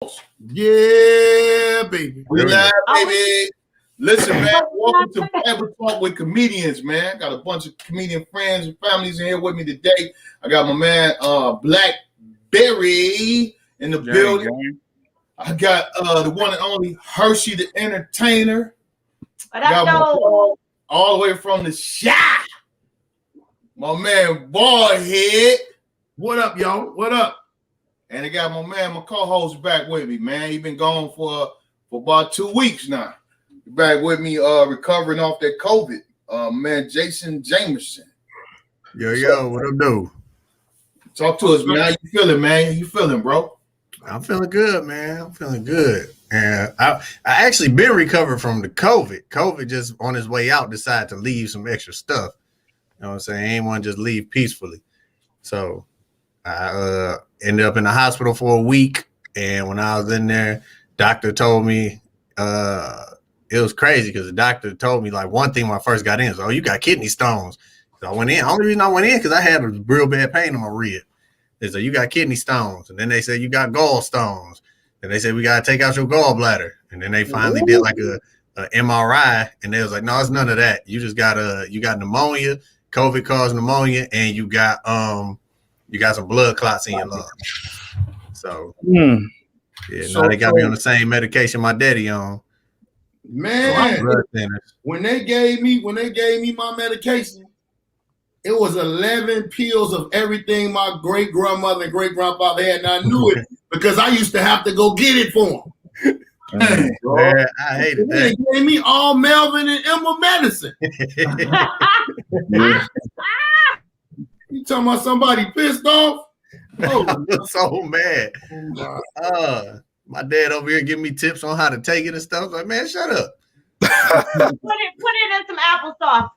Yeah, baby. We live, baby. Listen, man, welcome to Bible Talk with Comedians, man. Got a bunch of comedian friends and families in here with me today. I got my man Blackberry in the building. I got the one and only Hershey the Entertainer. Got my dog all the way from the shop. My man Baldhead. What up, y'all? What up? And I got my co-host back with me, man. He been gone for about 2 weeks now. Back with me, recovering off that COVID. Man, Jason Jamerson. Yo, what up, dude? Talk to us, man. How you feeling, man? How you feeling, bro? I'm feeling good, man. I'm feeling good. And I actually been recovered from the COVID. COVID just on his way out decided to leave some extra stuff. You know what I'm saying? Ain't want to just leave peacefully. So I ended up in the hospital for a week. And when I was in there, doctor told me it was crazy because the doctor told me like one thing when I first got in is, oh, you got kidney stones. So I went in. Only reason I went in because I had a real bad pain in my rib. They said, you got kidney stones. And then they said, you got gallstones. And they said, we got to take out your gallbladder. And then they finally did like a MRI. And they was like, no, it's none of that. You just got you got pneumonia, COVID caused pneumonia, and you got some blood clots in your lungs. So, yeah, now they got me on the same medication my daddy on. Man, when they gave me my medication, it was 11 pills of everything my great grandmother and great grandfather had, and I knew it because I used to have to go get it for them. Man, I hated that. They gave me all Melvin and Emma medicine. You talking about somebody pissed off? Oh, I'm so mad. My dad over here giving me tips on how to take it and stuff. Like, man, shut up. Put it in some applesauce.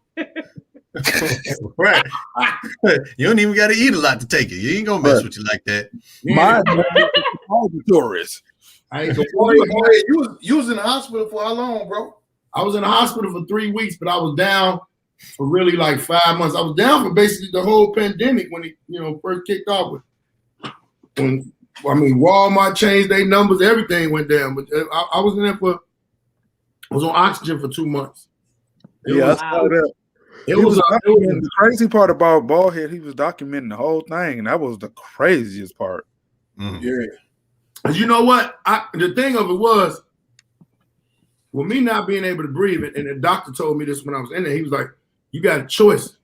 Right. You don't even got to eat a lot to take it. You ain't gonna mess with you like that. My tourists. You was in the hospital for how long, bro? I was in the hospital for 3 weeks, but I was down for really like 5 months. I was down for basically the whole pandemic when it first kicked off. Walmart changed their numbers, everything went down. But I was in there I was on oxygen for 2 months. I saw that. The crazy part about Baldhead, he was documenting the whole thing, and that was the craziest part. Yeah. And you know what? The thing of it was, with me not being able to breathe, and the doctor told me this when I was in there, he was like, you got a choice.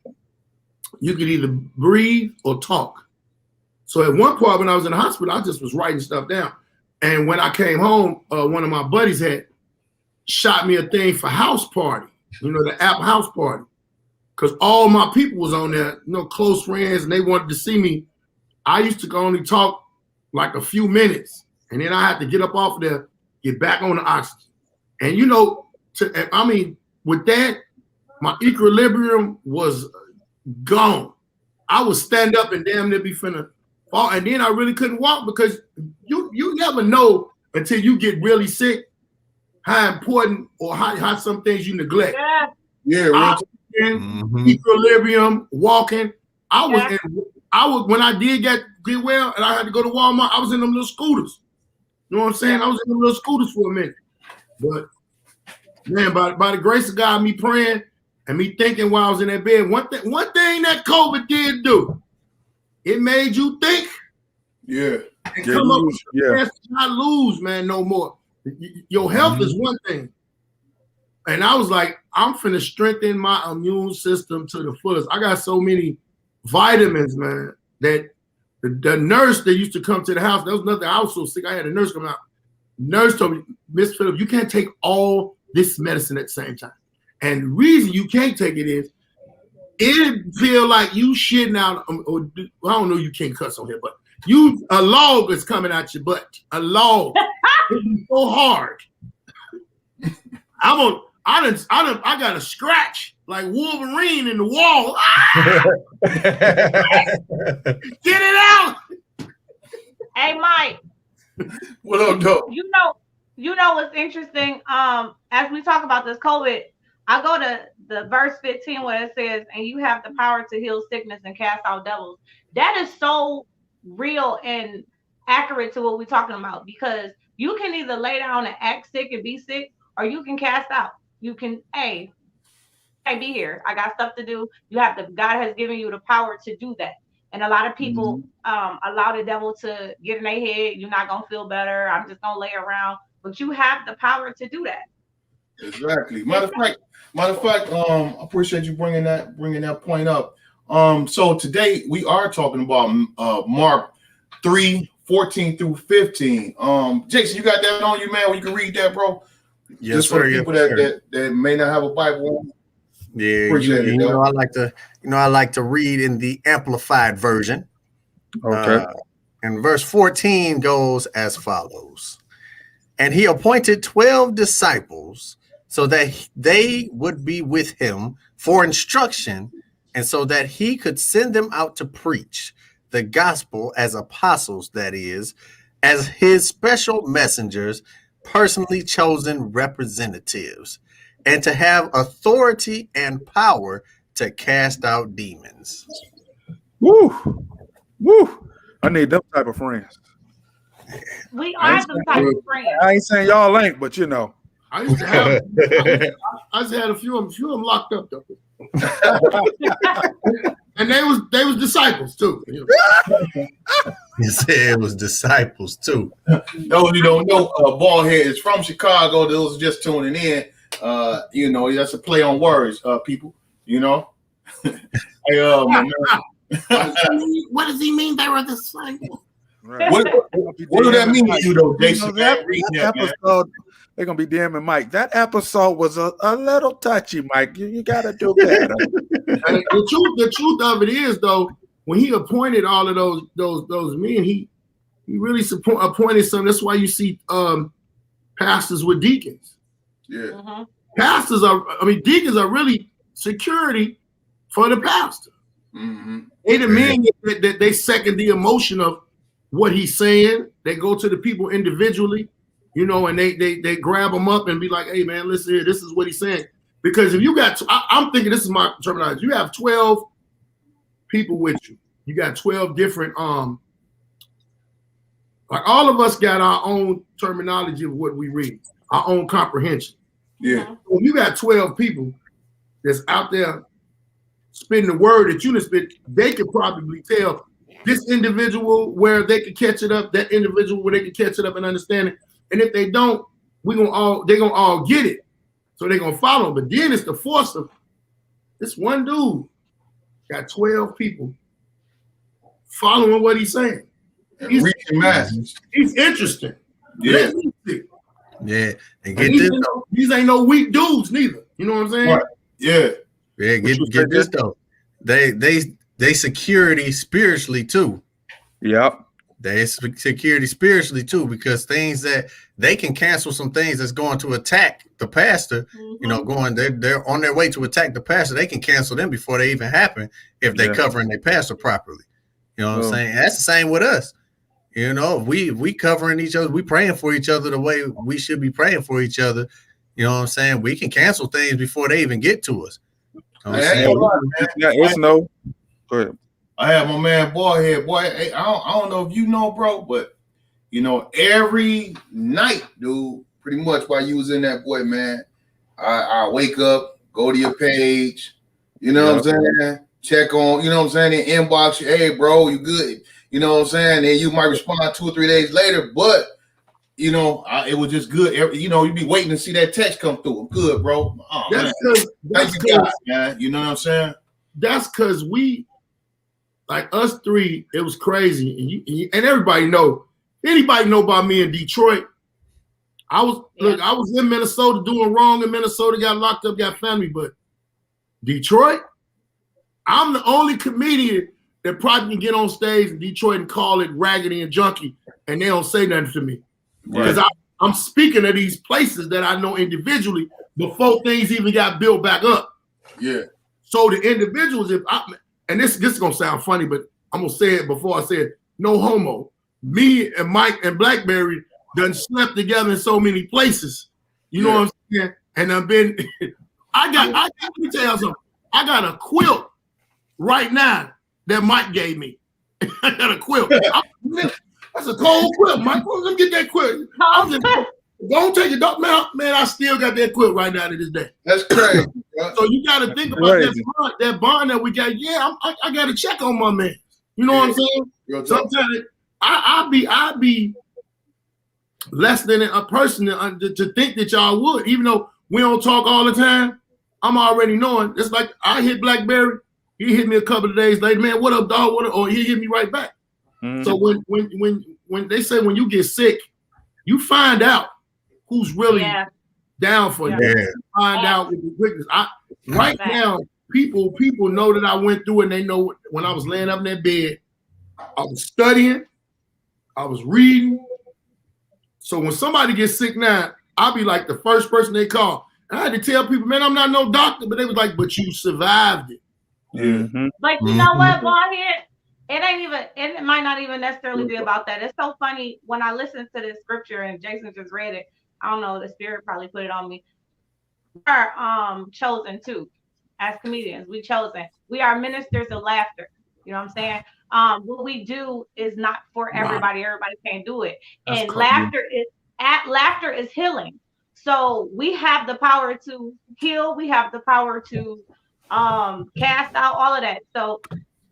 You could either breathe or talk. So at one point when I was in the hospital, I just was writing stuff down. And when I came home, one of my buddies had shot me a thing for house party, the app house party. Because all my people was on there, close friends, and they wanted to see me. I used to only talk like a few minutes, and then I had to get up off of there, get back on the oxygen. And with that, my equilibrium was gone. I would stand up and damn near be finna fall, and then I really couldn't walk because you never know until you get really sick how important or how some things you neglect. Yeah. Equilibrium, walking. I was when I did get well and I had to go to Walmart, I was in them little scooters. You know what I'm saying? I was in them little scooters for a minute. But man, by the grace of God, me praying and me thinking while I was in that bed, one thing that COVID did do, it made you think. Yeah. And come up with not lose, man, no more. Your health is one thing. And I was like, I'm finna strengthen my immune system to the fullest. I got so many vitamins, man, that the nurse that used to come to the house, there was nothing. I was so sick. I had a nurse come out. Nurse told me, Miss Phillips, you can't take all this medicine at the same time. And the reason you can't take it is, it feel like you shitting out, or I don't know, you can't cuss on here, but a log is coming out your butt. A log. It's so hard. I got a scratch like Wolverine in the wall. Get it out. Hey, Mike. What up, though? You know what's interesting? As we talk about this COVID, I go to the verse 15 where it says, and you have the power to heal sickness and cast out devils. That is so real and accurate to what we're talking about, because You can either lay down and act sick and be sick, or you can cast out. You can, hey, be here. I got stuff to do. God has given you the power to do that. And a lot of people allow the devil to get in their head. You're not gonna feel better. I'm just gonna lay around. But you have the power to do that. Exactly. Matter of fact, I appreciate you bringing that point up. So today we are talking about Mark 3:14 through 15. Jason, you got that on you, man? You can read that, bro. Yes, just for people that may not have a Bible. Yeah, I like to read in the amplified version. Okay. And verse 14 goes as follows. And he appointed 12 disciples so that they would be with him for instruction, and so that he could send them out to preach the gospel as apostles, that is, as his special messengers, personally chosen representatives, and to have authority and power to cast out demons. Woo! Woo! I need them type of friends. We are the type of friends. I ain't saying y'all ain't, but you know. I used to have. I just had a few of them locked up though. And they was disciples too. You said it was disciples too. Those who don't know, Ballhead is from Chicago. Those just tuning in. That's a play on words, people. You know. What does he mean they were disciples? Right. What does that mean to you, though, Jason? That episode, they're gonna be DMing Mike. That episode was a little touchy, Mike. You gotta do better. And the truth of it is, though, when he appointed all of those men, he really appointed some. That's why you see pastors with deacons. Yeah, deacons are really security for the pastor. Mm-hmm. They the men that they second the emotion of what he's saying. They go to the people individually, and they grab them up and be like, "Hey, man, listen here. This is what he's saying." Because if you got, I'm thinking this is my terminology. You have 12 people with you. You got 12 different. Like all of us got our own terminology of what we read, our own comprehension. Yeah. When you got 12 people that's out there spitting the word that you done spit, they could probably tell this individual where they could catch it up, that individual where they could catch it up and understand it. And if they don't, they're gonna all get it. So they're gonna follow. But then it's the force of this one dude got 12 people following what he's saying. He's reaching masses. He's interesting. Yeah. Yeah. And these ain't no weak dudes neither. You know what I'm saying? Right. Yeah. Yeah, get this though. They security spiritually too. Yep. They security spiritually too, because things that they can cancel some things that's going to attack the pastor, they're on their way to attack the pastor. They can cancel them before they even happen if they're covering their pastor properly. You know what I'm saying? That's the same with us. We covering each other, we praying for each other the way we should be praying for each other. You know what I'm saying? We can cancel things before they even get to us. Go ahead. I have my man Ballhead. Boy, hey, I don't know if you know, bro, but every night, dude, pretty much while you was in that, boy, man, I wake up, go to your page, what I'm saying? Check on, what I'm saying, and inbox you, hey, bro, you good? You know what I'm saying? And you might respond 2 or 3 days later, but it was just good. You'd be waiting to see that text come through. I'm good, bro. Oh, that's thank you, God, man. You know what I'm saying? That's because we, like us three, it was crazy. And everybody know. Anybody know about me in Detroit? I was in Minnesota doing wrong in Minnesota, got locked up, got family. But Detroit, I'm the only comedian that probably can get on stage in Detroit and call it raggedy and junky, and they don't say nothing to me. Because I'm speaking of these places that I know individually before things even got built back up. Yeah. So the individuals, and this is gonna sound funny, but I'm gonna say it before I say it. No homo. Me and Mike and Blackberry done slept together in so many places. You know what I'm saying? And I've been. Let me tell you something. I got a quilt right now that Mike gave me. I got a quilt. That's a cold quilt, Michael. Let me get that quilt. I'm just don't take it, man. I still got that quilt right now to this day. That's crazy. So you got to think about that bond that we got. Yeah, I got to check on my man. You know what I'm saying? Sometimes I be less than a person to think that y'all would, even though we don't talk all the time. I'm already knowing. It's like I hit Blackberry, he hit me a couple of days later. Man, what up, dog? Or he hit me right back. Mm-hmm. So when they say when you get sick, you find out who's really down for you. Yeah. Find out with the quickness. Right now, people know that I went through it, and they know when I was laying up in that bed, I was studying, I was reading. So when somebody gets sick now, I'll be like the first person they call. And I had to tell people, man, I'm not no doctor, but they was like, but you survived it. Mm-hmm. Like, you know what, Ballhead? It might not even necessarily be about that. It's so funny when I listen to this scripture and Jason just read it. I don't know, the Spirit probably put it on me. We are chosen too, as comedians. We chosen. We are ministers of laughter. You know what I'm saying? What we do is not for everybody. Everybody can't do it. That's and laughter is healing. So we have the power to heal. We have the power to cast out all of that. So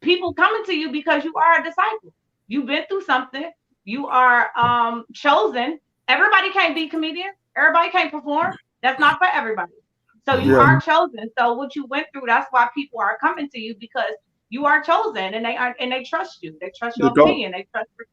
people coming to you because you are a disciple. You've been through something. You are chosen. Everybody can't be a comedian. Everybody can't perform. That's not for everybody. So you are chosen. So what you went through, that's why people are coming to you, because you are chosen, and they trust you. They trust your opinion. They trust you.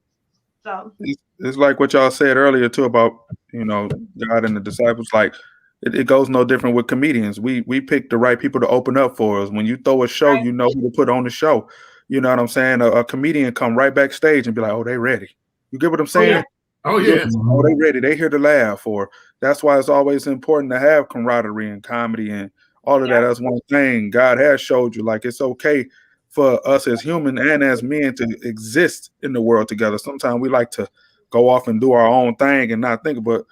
So it's like what y'all said earlier too about, you know, God and the disciples. Like it goes no different with comedians. We pick the right people to open up for us. When you throw a show, you know who to put on the show. You know what I'm saying? A comedian come right backstage and be like, "Oh, they ready." You get what I'm saying? Oh yeah. Oh, they ready. They here to laugh. Or that's why it's always important to have camaraderie and comedy and all of that. That's one thing God has showed you. Like, it's okay for us as human and as men to exist in the world together. Sometimes we like to go off and do our own thing and not think. But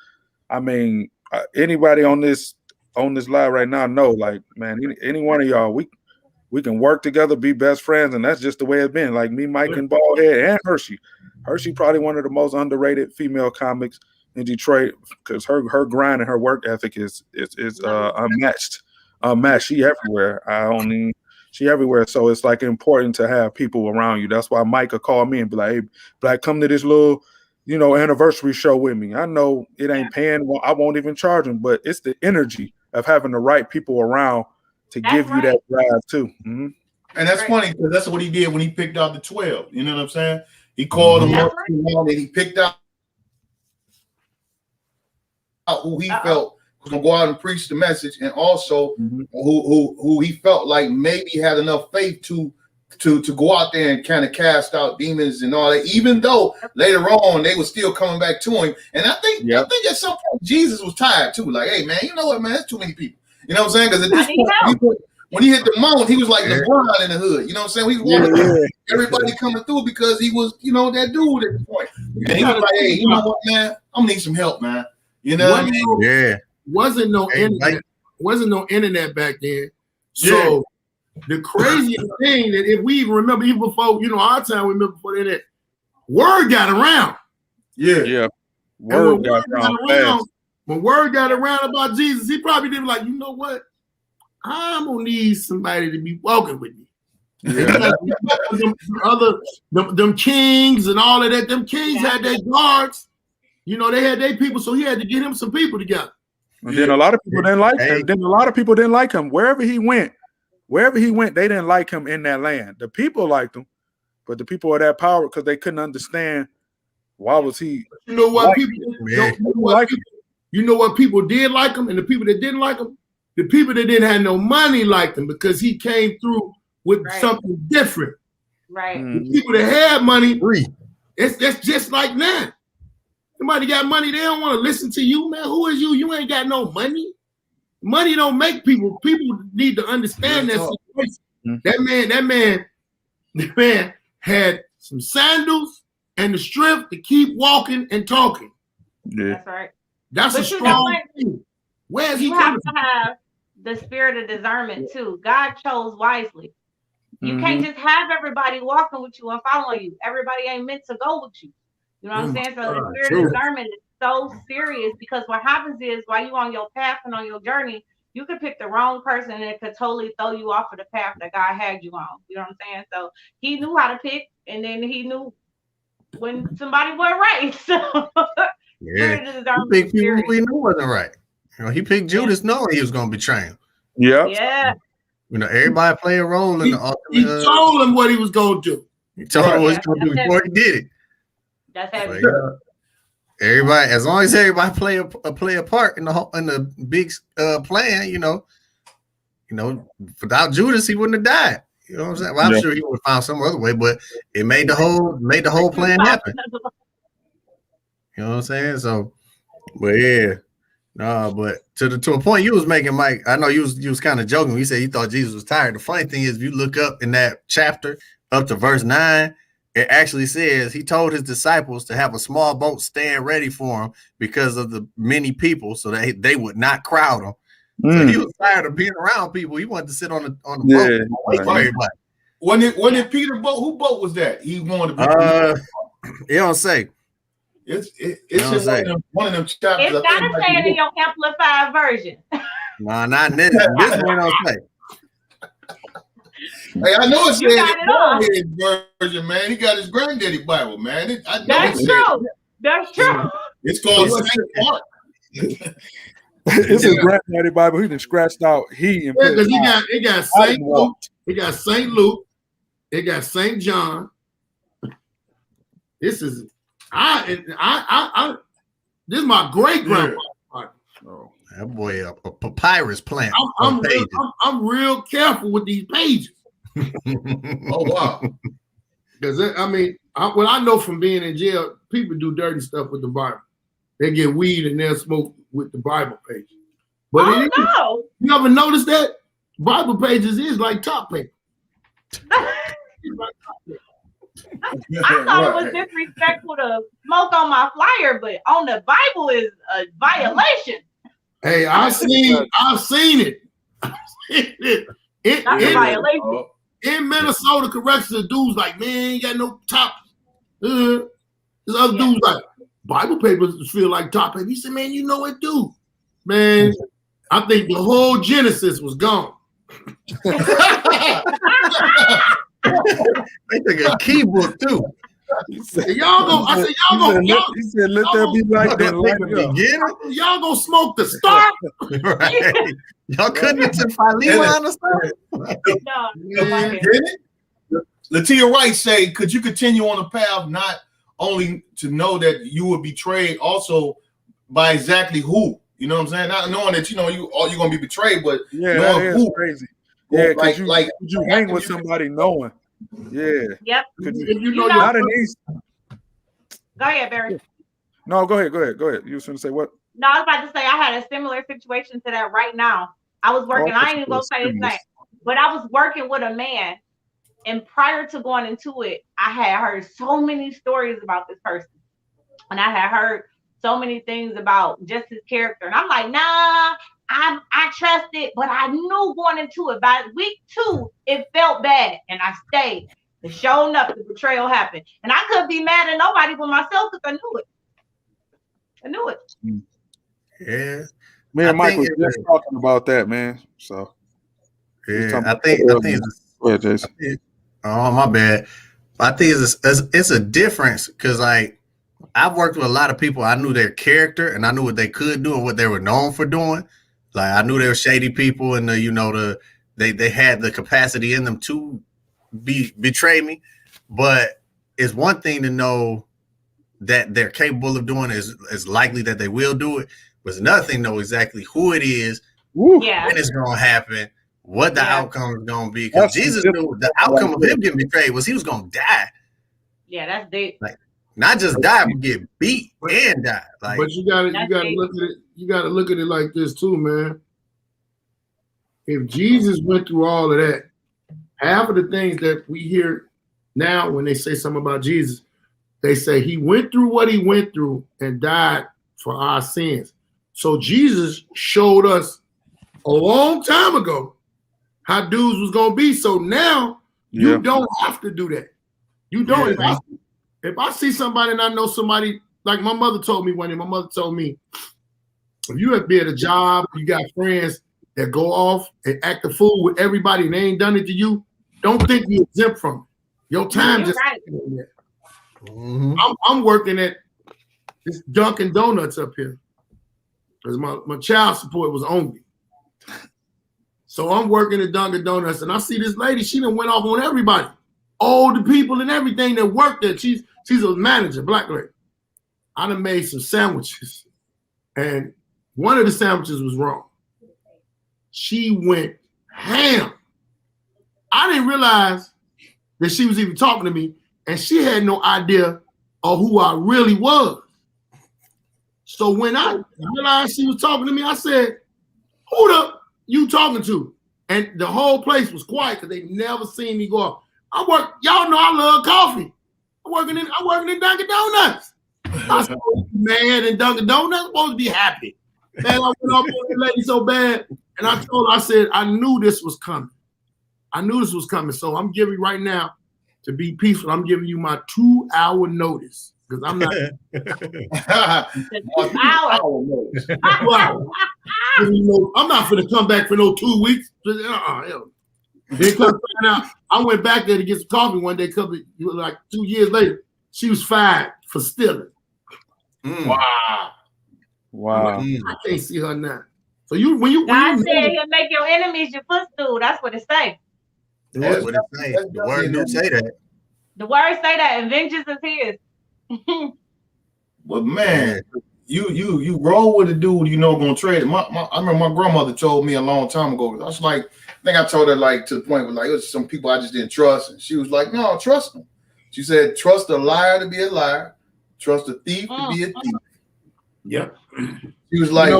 I mean, anybody on this live right now know, like, man, any one of y'all, we can work together, be best friends, and that's just the way it's been. Like me, Mike, and Ballhead, and Hershey. Hershey probably one of the most underrated female comics in Detroit, because her grind and her work ethic is unmatched. She everywhere. She everywhere. So it's like important to have people around you. That's why Mike would call me and be like, "Hey, Black, come to this little, you know, anniversary show with me." I know it ain't paying. Well, I won't even charge him, but it's the energy of having the right people around to give you that drive too. Mm-hmm. And that's funny, because that's what he did when he picked out the 12. You know what I'm saying? He called them up and he picked out who he felt was gonna go out and preach the message, and also who he felt like maybe had enough faith to go out there and kind of cast out demons and all that, even though later on they were still coming back to him. And I think at some point Jesus was tired too. Like, hey man, you know what, man, that's too many people. You know what I'm saying? Because at this point, when he hit the mound, he was like LeBron in the hood. You know what I'm saying? He was everybody coming through because he was, you know, that dude at the point. And he was like, hey, you know what, man? I'm gonna need some help, man. You know what I mean? Yeah. Wasn't no internet back then. So the craziest thing that if we even remember, even before, you know, our time, we remember before the internet, word got around. Yeah. Word got around. When word got around about Jesus, he probably did like, you know what? I'm gonna need somebody to be walking with me. Yeah. them kings and all of that. Them kings had their guards. You know, they had their people, so he had to get him some people together. And then a lot of people didn't like him. Then a lot of people didn't like him. Wherever he went, they didn't like him in that land. The people liked him, but the people had that power because they couldn't understand why was he. You know what you know what people did like him, and the people that didn't like him, the people that didn't have no money liked him because he came through with something different. Right. The people that had money, that's just like that. Somebody got money, they don't want to listen to you, man. Who is you? You ain't got no money. Money don't make people. People need to understand that situation. That man had some sandals and the strength to keep walking and talking. Yeah. That's right. That's a strong thing. Where's he coming from? You have to have the spirit of discernment too. God chose wisely. You can't just have everybody walking with you and following you. Everybody ain't meant to go with you. You know what I'm saying? So the spirit true. of discernment is so serious because what happens is while you're on your path and on your journey, you could pick the wrong person and it could totally throw you off of the path that God had you on. You know what I'm saying? So he knew how to pick, and then he knew when somebody wasn't right. So Yeah, he picked people who he knew wasn't right. You know, he picked Judas knowing he was going to betray him. Yeah. Yeah. You know, everybody play a role in the ultimate. He told him what he was going to do. He told him what he was going to do before he did it. That's heavy. So, everybody, as long as everybody play a part in the big plan, you know, without Judas, he wouldn't have died. You know what I'm saying? Well, I'm sure he would have found some other way, but it made the whole plan happen. You know what I'm saying? So, but yeah, no, but to a point you was making, Mike. I know you was kind of joking. You said you thought Jesus was tired. The funny thing is, if you look up in that chapter up to verse 9, it actually says he told his disciples to have a small boat stand ready for him because of the many people, so that they would not crowd him. So he was tired of being around people. He wanted to sit on the boat and wait for everybody. When it Peter boat, who boat was that? He wanted to be. It don't say. It's just one of them chapters. It's gotta say it in your amplified version. No, not this. This one don't say. Hey, I know it's his version, man. He got his granddaddy Bible, man. That's true. That's true. It's called Saint Mark. It's his granddaddy Bible. He done scratched out because it got Saint Luke, it got Saint Luke, it got Saint John. This is this is my great grandpa. Oh, that boy a papyrus plant. I'm real careful with these pages. Oh wow! Because what I know from being in jail, people do dirty stuff with the Bible. They get weed and they'll smoke with the Bible pages. But no, you ever notice that Bible pages is like top paper? I thought it was disrespectful to smoke on my flyer, but on the Bible is a violation. Hey, I've seen it. That's a violation. In Minnesota corrections, dudes like, man, you got no top. There's other dudes like, Bible papers feel like top paper. He said, man, you know it do. Man, I think the whole Genesis was gone. They took a keyboard too. He said, y'all go. He said, let there be light. Y'all gonna smoke the start. Right. Y'all couldn't have Philemon understand. No. Latia Wright say, could you continue on the path not only to know that you would betray, also by exactly who? You know what I'm saying? Not knowing that you're gonna be betrayed, but knowing who. Crazy. Yeah, like you hang with somebody knowing. Yeah. Yep. You know not in these. Go ahead, Barry. No, go ahead. You was going to say what? No, I was about to say I had a similar situation to that right now. I was working. I ain't even gonna say his name, but I was working with a man, and prior to going into it, I had heard so many stories about this person, and I had heard so many things about just his character, and I'm like, nah. I trusted, but I knew going into it by week 2, it felt bad, and I stayed. And sure enough, the betrayal happened, and I couldn't be mad at nobody but myself because I knew it. Yeah, me and Mike was just talking about that, man. So yeah, I think. Go ahead, Jason. Oh, my bad. I think it's a difference because like I've worked with a lot of people. I knew their character and I knew what they could do and what they were known for doing. Like I knew they were shady people, and they had the capacity in them to betray me. But it's one thing to know that they're capable of doing it. It's likely that they will do it. But it's another thing to know exactly who it is, when it's going to happen, what the outcome is going to be. Because Jesus knew the outcome of him getting betrayed was he was going to die. Yeah, that's deep. Like not just die, but get beat and die. Like, but you gotta look at it. You gotta look at it like this too, man. If Jesus went through all of that, half of the things that we hear now when they say something about Jesus, they say he went through what he went through and died for our sins. So Jesus showed us a long time ago how dudes was gonna be. So now you don't have to do that. You don't have to. If I see somebody and I know somebody, like my mother told me one day, my mother told me, if you have been at a job, you got friends that go off and act a fool with everybody and they ain't done it to you, don't think you're exempt from it. Your time just right. I'm working at this Dunkin' Donuts up here because my child support was on me. So I'm working at Dunkin' Donuts and I see this lady, she done went off on everybody. All the people and everything that worked there. She's a manager, black lady. I done made some sandwiches and one of the sandwiches was wrong. She went ham. I didn't realize that she was even talking to me and she had no idea of who I really was. So when I realized she was talking to me, I said, who the you talking to? And the whole place was quiet because they never seen me go off. Y'all know I love coffee. I'm working in Dunkin' Donuts. I said, man, in Dunkin' Donuts, I'm supposed to be happy. Man, I went off on the lady so bad. And I told her, I said, I knew this was coming. So I'm giving you right now, to be peaceful, I'm giving you my 2-hour notice. Because I'm not. 2 hours. I'm not going to come back for no 2 weeks. Then come find out, I went back there to get some coffee one day, like 2 years later. She was fired for stealing. Wow. I can't see her now. So God said he'll make your enemies your footstool. That's what it say. That's what it say. The word do say that. The word say that, and vengeance is his. But man, you roll with a dude you know gonna trade. I remember my grandmother told me a long time ago. I was like, I think I told her like to the point where like it was some people I just didn't trust, and she was like, no, trust them. She said, trust a liar to be a liar, trust a thief to be a thief. Yeah. She was like,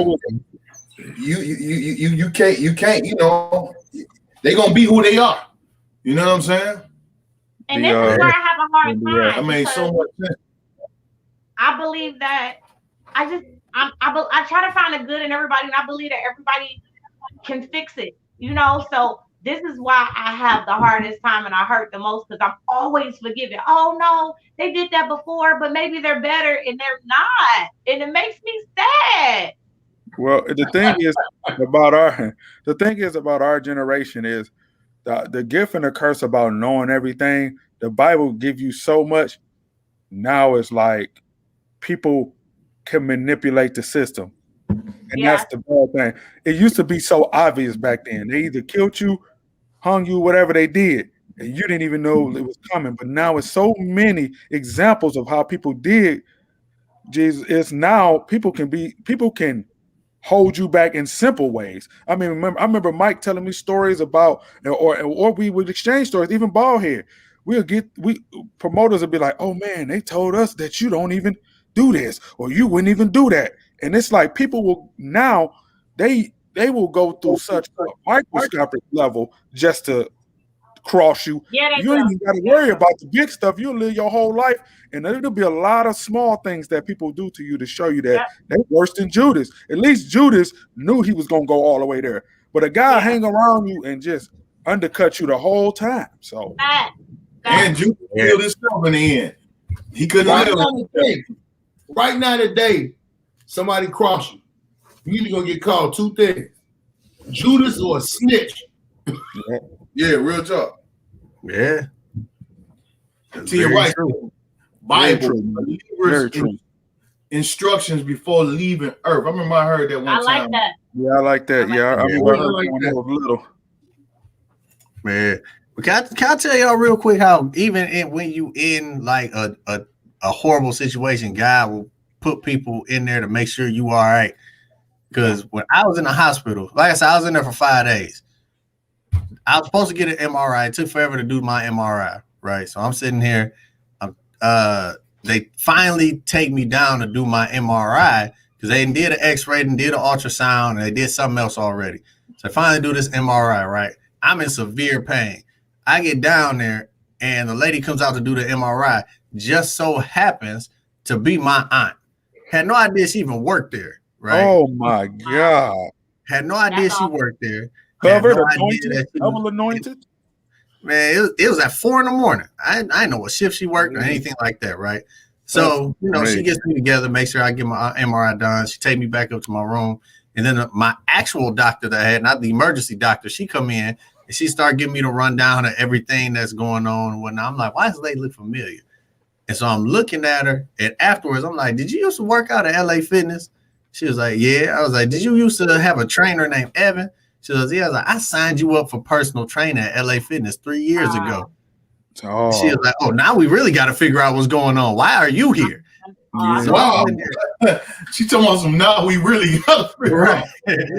you can't, you know, they gonna be who they are. You know what I'm saying? And this is where I have a hard time. I mean, so much sense. I believe that I try to find the good in everybody, and I believe that everybody can fix it. You know, so this is why I have the hardest time and I hurt the most because I'm always forgiving. Oh no, they did that before, but maybe they're better and they're not, and it makes me sad. Well, the thing is about our generation is the gift and the curse about knowing everything. The Bible gives you so much. Now it's like people can manipulate the system. And that's the bad thing. It used to be so obvious back then. They either killed you, hung you, whatever they did, and you didn't even know it was coming. But now it's so many examples of how people did Jesus. It's now people can hold you back in simple ways. I mean, I remember Mike telling me stories about, or we would exchange stories, even Baldhead. Promoters would be like, oh man, they told us that you don't even do this, or you wouldn't even do that. And it's like people will now, they will go through such a microscopic level just to cross you. Yeah, you ain't even got to worry about the big stuff. You'll live your whole life, and there'll be a lot of small things that people do to you to show you that they're worse than Judas. At least Judas knew he was going to go all the way there. But a guy hang around you and just undercut you the whole time. So and Judas killed himself in the end. He couldn't live. Right now today, somebody cross you. You either gonna get called 2 things: Judas or a snitch. Yeah, real talk. Yeah. To your right. Bible, instructions before leaving Earth. I remember I heard that one time. I like that. Yeah, I like that. I remember I like that. Was little. Man, can I tell y'all real quick how even when you in like a horrible situation, God will put people in there to make sure you all right. Because when I was in the hospital, like I said, I was in there for 5 days. I was supposed to get an MRI. It took forever to do my MRI, right? So I'm sitting here. They finally take me down to do my MRI because they did an X-ray and did an ultrasound and they did something else already. So I finally do this MRI, right? I'm in severe pain. I get down there and the lady comes out to do the MRI. Just so happens to be my aunt. Had no idea she even worked there, right? Oh my God. Had no idea she worked there. Covered, anointed, double anointed. Man, it was at 4 a.m. I didn't know what shift she worked or anything like that, right? So, she gets me together, make sure I get my MRI done. She take me back up to my room. And then my actual doctor that I had, not the emergency doctor, she come in and she started giving me the rundown of everything that's going on and whatnot. I'm like, why does this lady look familiar? And so I'm looking at her, and afterwards I'm like, did you used to work out at LA Fitness? She was like, yeah. I was like, did you used to have a trainer named Evan? She was, yeah. I was like, I signed you up for personal training at LA Fitness 3 years ago. Oh. She was like, oh, now we really got to figure out what's going on. Why are you here? Wow. She talking about some now we really got to figure out.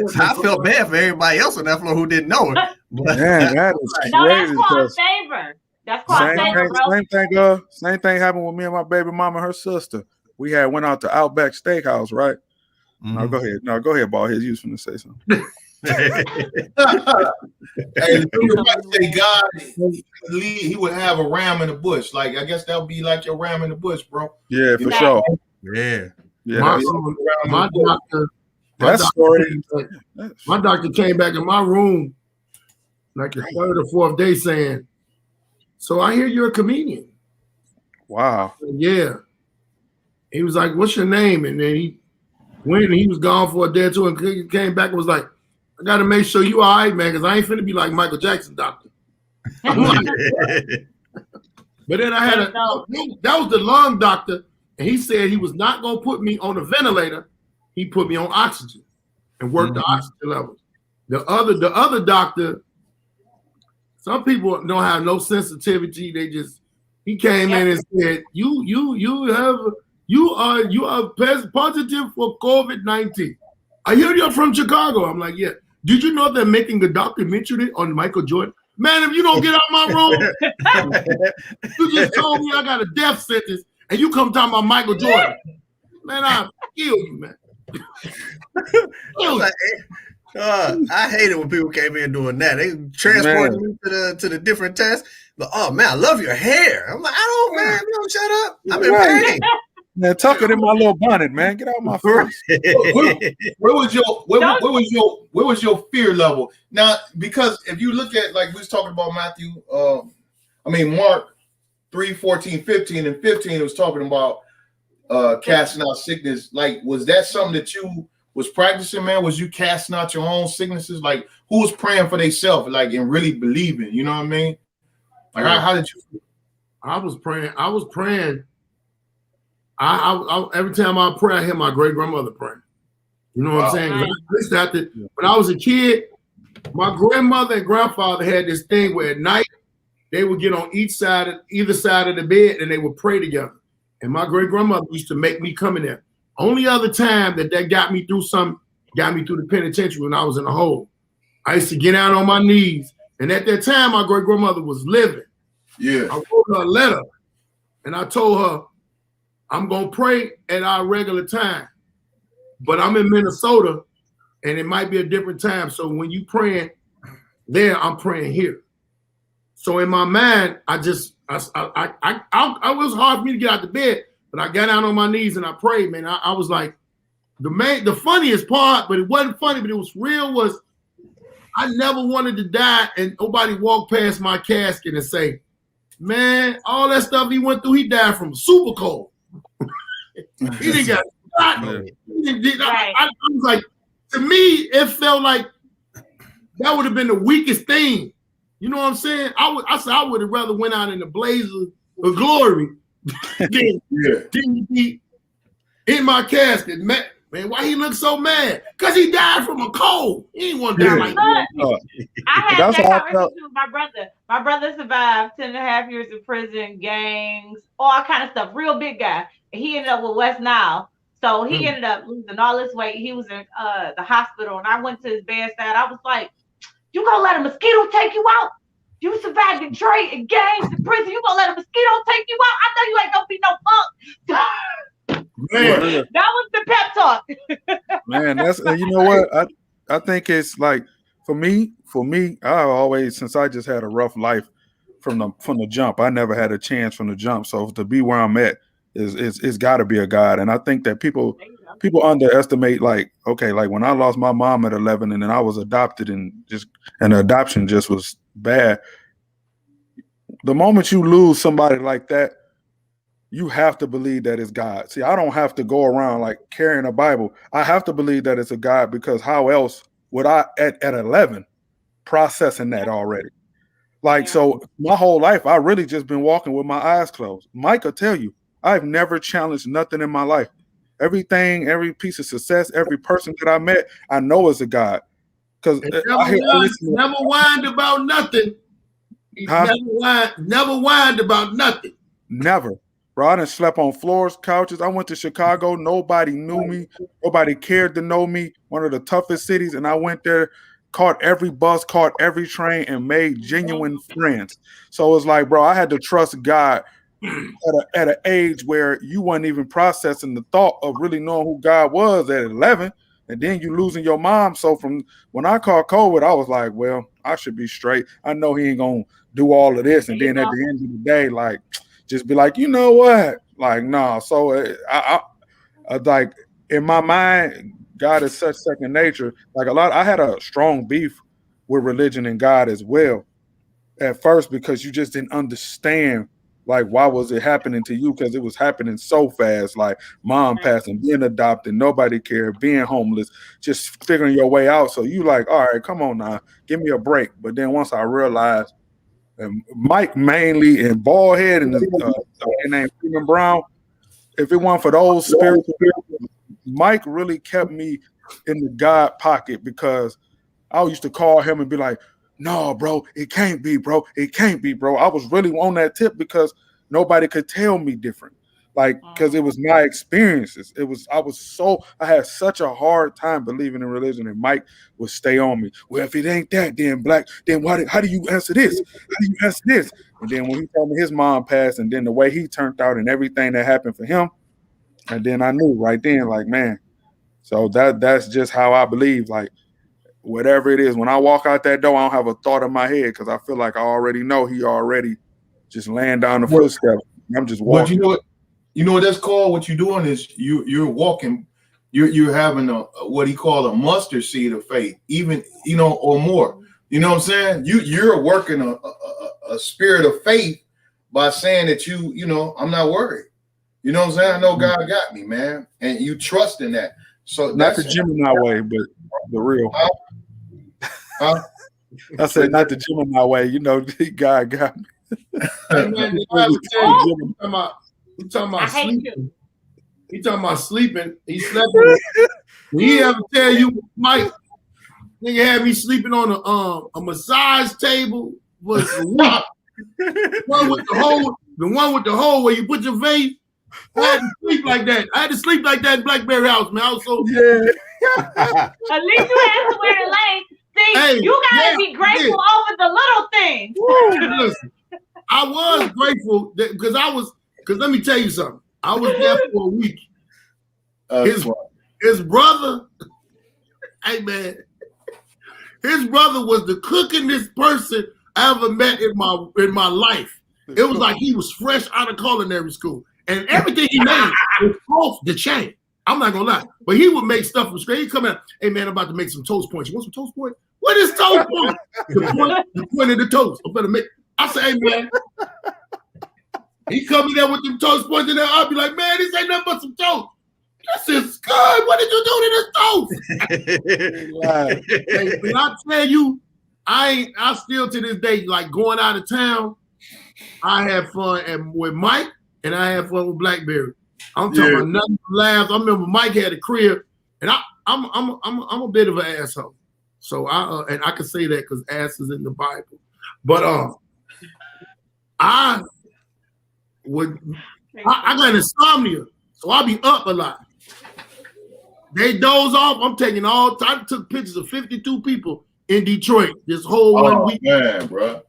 So I felt bad for everybody else on that floor who didn't know it. But Man, that is No, that's crazy. called 'Cause favor. That's called favor, bro. Same thing happened with me and my baby mama and her sister. We went out to Outback Steakhouse, right? No, go ahead. No, go ahead, Ballhead. You was finna say something. Hey, the thing about say God, he would have a ram in the bush. Like, I guess that would be like your ram in the bush, bro. Yeah, for Yeah. sure. Yeah. Yeah, My doctor, my doctor came back in my room like the third or fourth day saying, so I hear you're a comedian. wow. Yeah. He was like, what's your name? And then he went and he was gone for a day or two and came back and was like, I got to make sure you all right, man, because I ain't finna be like Michael Jackson, doctor. I'm like, but then I had that was the lung doctor, and he said he was not going to put me on a ventilator. He put me on oxygen and worked the oxygen levels. The other doctor, some people don't have no sensitivity. He came in and said, you are positive for COVID-19. I hear you're from Chicago. I'm like, yeah. Did you know they're making a documentary on Michael Jordan? Man, if you don't get out my room, you just told me I got a death sentence, and you come talking about Michael Jordan. Man, I'll kill you, man. I hate it when people came in doing that. They transported me to the different tests. But oh man, I love your hair. I'm like, I don't, man, you don't shut up. I'm in pain. Man, tuck it in my little bonnet, man. Get out my face. Where was your fear level? Now, because if you look at, like we was talking about Mark 3, 14, 15, and 15, it was talking about casting out sickness. Like, was that something that you was practicing, man? Was you casting out your own sicknesses? Like, who was praying for themselves, like, and really believing? You know what I mean? Like, how did you? I was praying. I every time I pray, I hear my great grandmother praying. You know what I'm saying? When I was a kid, my grandmother and grandfather had this thing where at night they would get on either side of the bed and they would pray together. And my great grandmother used to make me come in there. Only other time that got me through the penitentiary when I was in a hole. I used to get out on my knees, and at that time my great grandmother was living. Yeah, I wrote her a letter, and I told her, I'm going to pray at our regular time, but I'm in Minnesota and it might be a different time. So when you praying there, I'm praying here. So in my mind, it was hard for me to get out of bed, but I got down on my knees and I prayed, man. I was like, the funniest part, but it wasn't funny, but it was real, was I never wanted to die and nobody walked past my casket and say, man, all that stuff he went through, he died from a super cold. He didn't get shot. I was like, to me, it felt like that would have been the weakest thing. You know what I'm saying? I said I would have rather went out in the blaze of glory than be in my casket. Man, why he look so mad? Because he died from a cold. He ain't want to die like that. I had that conversation with my brother. My brother survived 10.5 years in prison, gangs, all kind of stuff. Real big guy. He ended up with West Nile. So he ended up losing all his weight. He was in the hospital, and I went to his bedside. I was like, you gonna let a mosquito take you out? You survived Detroit and gangs and prison. You gonna let a mosquito take you out? I know you ain't gonna be no punk. Man. That was the pep talk. Man, that's, you know what? I think it's like, for me, I always, since I just had a rough life from the jump, I never had a chance from the jump. So to be where I'm at it's got to be a God. And I think that people underestimate, like when I lost my mom at 11 and then I was adopted and the adoption just was bad. The moment you lose somebody like that, you have to believe that it's God. See, I don't have to go around like carrying a Bible. I have to believe that it's a God, because how else would I at 11 processing that already? Like, so my whole life, I really just been walking with my eyes closed. Mike will tell you, I've never challenged nothing in my life. Everything, every piece of success, every person that I met, I know is a God. Because never whined about nothing. Never whined about nothing. Never. Bro, I done slept on floors, couches. I went to Chicago. Nobody knew me. Nobody cared to know me. One of the toughest cities. And I went there, caught every bus, caught every train, and made genuine friends. So it's like, bro, I had to trust God at an age where you weren't even processing the thought of really knowing who God was at 11. And then you losing your mom. So from when I caught COVID, I was like, well, I should be straight. I know he ain't going to do all of this. And then at the end of the day, like, just be like, you know what? Like, no. So I like, in my mind, God is such second nature. Like I had a strong beef with religion and God as well at first, because you just didn't understand, like, why was it happening to you? Because it was happening so fast, like mom passing, being adopted, nobody cared, being homeless, just figuring your way out. So you like, all right, come on now, give me a break. But then once I realized, Mike mainly and Ballhead and named Freeman Brown, if it weren't for those spiritual people, Mike really kept me in the God pocket, because I used to call him and be like, no, bro, it can't be, bro. It can't be, bro. I was really on that tip because nobody could tell me different. Like, because it was my experiences. I had such a hard time believing in religion, and Mike would stay on me. Well, if it ain't that, then black, then how do you answer this? How do you answer this? And then when he told me his mom passed, and then the way he turned out and everything that happened for him, and then I knew right then, like, man. So that's just how I believe. Like, whatever it is, when I walk out that door, I don't have a thought in my head, because I feel like I already know he already just laying down the footsteps. I'm just walking. But you know what that's called? What you're doing is you're walking, you're having what he called a mustard seed of faith, even, or more. You know what I'm saying? You're working a spirit of faith by saying that I'm not worried. You know what I'm saying? I know God got me, man, and you trust in that. So not the Gemini way, but the real. I said not the Gemini way. God got me. Hey, man, you talking about sleeping. He talking about sleeping. He slept. He ever tell you, Mike? Nigga had me sleeping on a massage table. Was the one with the hole where you put your face. I had to sleep like that. I had to sleep like that in Blackberry House, man. I was so At least you had somewhere to lay. See, hey, you gotta be grateful over the little things. Listen, I was grateful because let me tell you something. I was there for a week. His brother, hey man, his brother was the cookingest person I ever met in my life. It was like he was fresh out of culinary school. And everything he made was off the chain. I'm not gonna lie. But he would make stuff from scratch. He'd come out, hey man, I'm about to make some toast points. You want some toast points? What is toast points? The point of the toast. I'm gonna make. I say, hey man. He come in there with them toast points in there. I'll be like, man, this ain't nothing but some toast. This is good. What did you do to this toast? Hey, when I tell you, I still to this day, like going out of town, I have fun with Mike. And I had fun with Blackberry. I'm talking about nothing but laughs. I remember Mike had a crib, and I'm a bit of an asshole. So I can say that because ass is in the Bible. But I got insomnia, so I be up a lot. They doze off. I'm taking I took pictures of 52 people in Detroit this whole 1 week. Man, bro.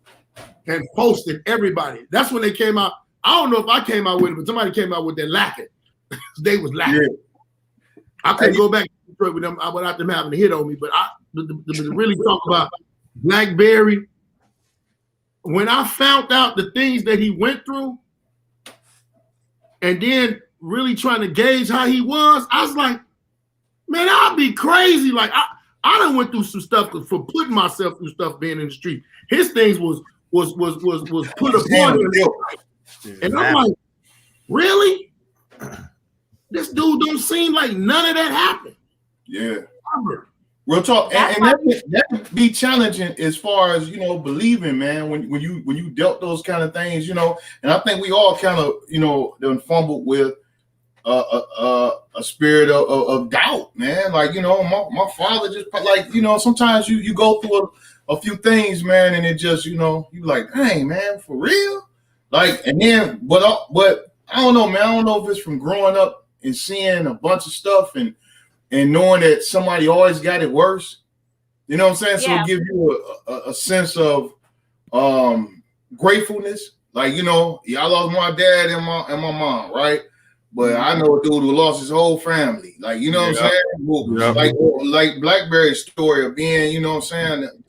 And posted everybody. That's when they came out. I don't know if I came out with it, but somebody came out with that lacking. They was lacking. Yeah. I couldn't go back to Detroit with them without them having a hit on me. But to really talk about Blackberry, when I found out the things that he went through, and then really trying to gauge how he was, I was like, man, I'd be crazy. Like I done went through some stuff for putting myself through stuff being in the street. His things was was put upon him. And I'm like, really? This dude don't seem like none of that happened. Yeah. Real talk, and that can be challenging as far as believing, man. When you dealt those kind of things, and I think we all kind of done fumbled with a spirit of doubt, man. Like my father just like sometimes you go through a few things, man, and it just you like, dang, man, for real. Like, and then but I don't know, man. I don't know if it's from growing up and seeing a bunch of stuff and knowing that somebody always got it worse, you know what I'm saying? So it gives you a sense of gratefulness. Like, I lost my dad and my mom, right? But I know a dude who lost his whole family. Like, what I'm saying? Like Blackberry's story of being,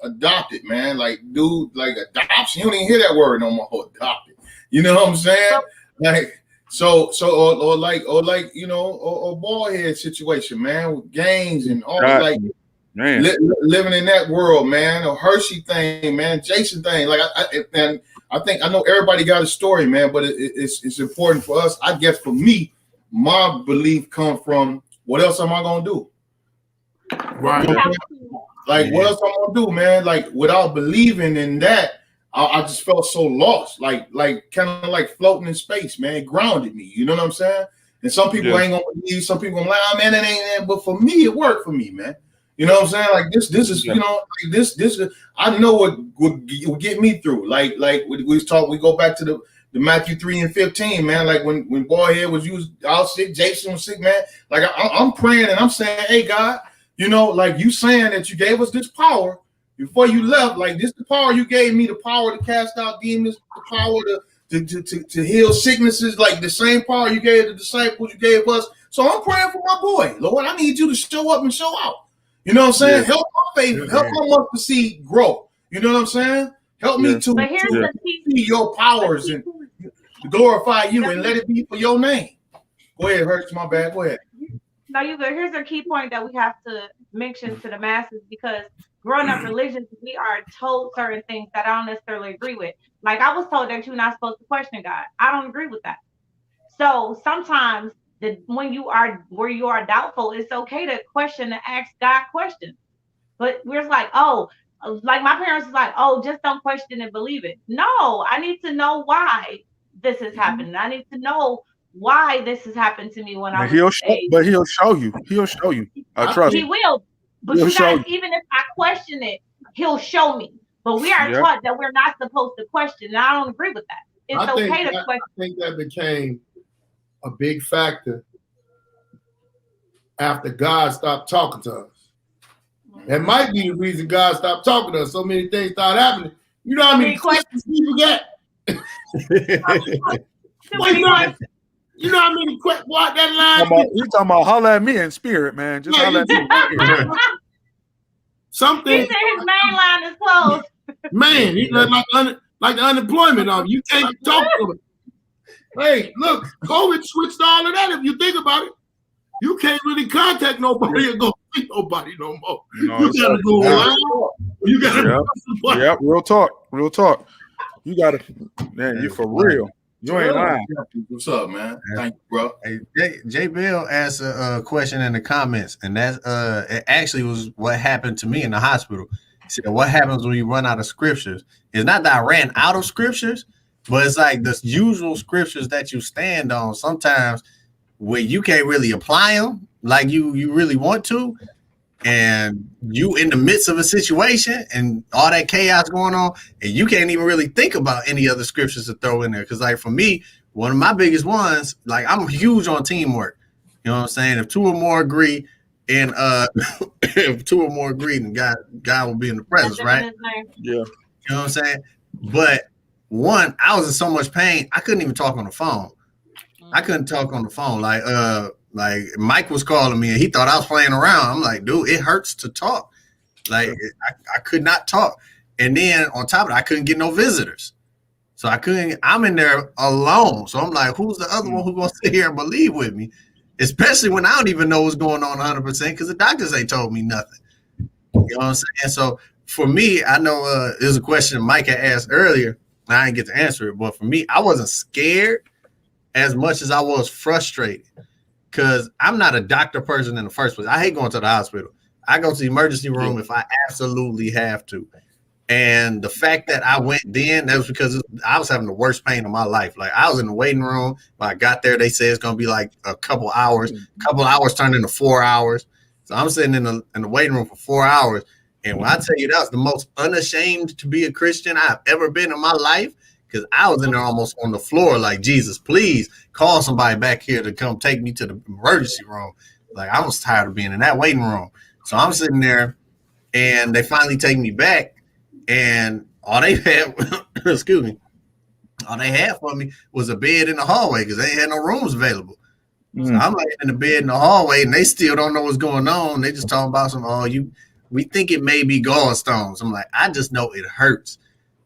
adopted, man. Like, dude, like adoption. You don't even hear that word no more, adopted. You know what I'm saying? Like, So or ball head situation, man, with gangs and all like living in that world, man. A Hershey thing, man, Jason thing. Like I think I know everybody got a story, man, but it's important for us. I guess for me, my belief comes from what else am I gonna do? Right. Like what else am I gonna do, man? Like without believing in that. I just felt so lost, like kind of like floating in space, man. It grounded me, you know what I'm saying? And some people ain't gonna believe, some people gonna like, oh, man, that ain't that. But for me, it worked for me, man. You know what I'm saying? Like this is, like this is. I know what would get me through. Like we go back to the Matthew 3:15, man. Like when Boyhead was used out sick, Jason was sick, man. Like I'm praying and I'm saying, hey God, like you saying that you gave us this power. Before you left, like this, the power you gave me, the power to cast out demons, the power to heal sicknesses, like the same power you gave the disciples, you gave us. So I'm praying for my boy, Lord. I need you to show up and show out. You know what I'm saying? Yeah. Help my faith, help my mustard seed grow. You know what I'm saying? Help me to see your powers and glorify you and let it be for your name. Go ahead, Hurts. My bad. Go ahead. No, you good. Here's a key point that we have to mention to the masses because growing up religious, we are told certain things that I don't necessarily agree with. Like I was told that you're not supposed to question God. I don't agree with that. So sometimes when you are doubtful, it's okay to question and ask God questions. But we're like, oh, like my parents is like, oh, just don't question and believe it. No, I need to know why this is happening. I need to know why this has happened to me when I was but he'll show you. He'll show you. I trust he will. But you guys, even if I question it, he'll show me. But we are taught that we're not supposed to question, and I don't agree with that. It's okay to question. I think that became a big factor after God stopped talking to us. That might be the reason God stopped talking to us. So many things started happening. You know how many questions people get? You know how many questions? What that line? You talking about holler at me in spirit, man? Just holler at me. Something. He said his main line is closed. Man, he's like the unemployment of you can't talk to him. Hey, look, COVID switched all of that. If you think about it, you can't really contact nobody or go see nobody no more. You gotta go around. You gotta. Yep. Real talk. You gotta. Man, you for real. You ain't lying. What's up, man? Thank you, bro. Hey, J. Bill asked a question in the comments, and that it actually was what happened to me in the hospital. He said, "What happens when you run out of scriptures? It's not that I ran out of scriptures, but it's like the usual scriptures that you stand on. Sometimes where you can't really apply them like you really want to, and you in the midst of a situation and all that chaos going on, and you can't even really think about any other scriptures to throw in there. Because like for me, one of my biggest ones, like I'm huge on teamwork. You know what I'm saying? If two or more agree, and if two or more agree, then God will be in the presence, right? Yeah. You know what I'm saying? But one, I was in so much pain, I couldn't even talk on the phone. I couldn't talk on the phone. Like Mike was calling me and he thought I was playing around. I'm like, dude, it hurts to talk. Like I could not talk. And then on top of it, I couldn't get no visitors. So I'm in there alone. So I'm like, who's the other one who's going to sit here and believe with me? Especially when I don't even know what's going on 100% because the doctors ain't told me nothing. You know what I'm saying? So for me, I know there's a question Mike had asked earlier. I didn't get to answer it, but for me, I wasn't scared as much as I was frustrated because I'm not a doctor person in the first place. I hate going to the hospital. I go to the emergency room if I absolutely have to. And the fact that I went then, that was because I was having the worst pain of my life. Like I was in the waiting room. When I got there, they said it's going to be like a couple hours. Turned into 4 hours. So I'm sitting in the waiting room for 4 hours. And when I tell you that was the most unashamed to be a Christian I've ever been in my life, because I was in there almost on the floor like, Jesus, please call somebody back here to come take me to the emergency room. Like I was tired of being in that waiting room. So I'm sitting there and they finally take me back. And all they had, excuse me, all they had for me was a bed in the hallway because they ain't had no rooms available. So I'm laying in the bed in the hallway and they still don't know what's going on. They just talking about we think it may be gallstones. I'm like, I just know it hurts.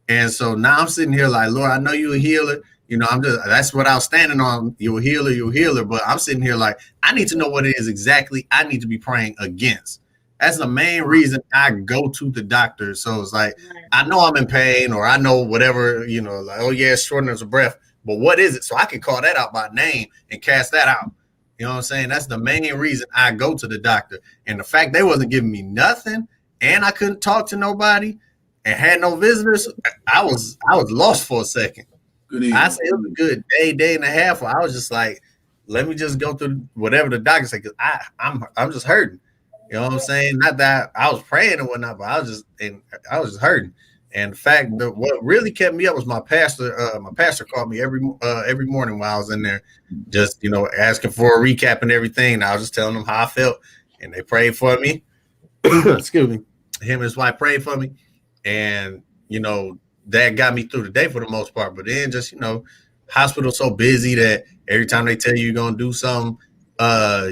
And so now I'm sitting here like, Lord, I know you're a healer. That's what I was standing on. You're a healer. But I'm sitting here like, I need to know what it is exactly I need to be praying against. That's the main reason I go to the doctor. So it's like, I know I'm in pain or I know whatever, like, oh yeah, shortness of breath, but what is it? So I can call that out by name and cast that out. You know what I'm saying? That's the main reason I go to the doctor. And the fact they wasn't giving me nothing and I couldn't talk to nobody and had no visitors, I was lost for a second. I said it was a good day and a half. I was just like, let me just go through whatever the doctor said, because I'm just hurting. You know what I'm saying? Not that I was praying and whatnot, but I was just hurting. And the fact that what really kept me up was my pastor. My pastor called me every morning while I was in there, just asking for a recap and everything. And I was just telling them how I felt, and they prayed for me. Excuse me. Him and his wife prayed for me, and that got me through the day for the most part. But then just hospital so busy that every time they tell you you're gonna do something,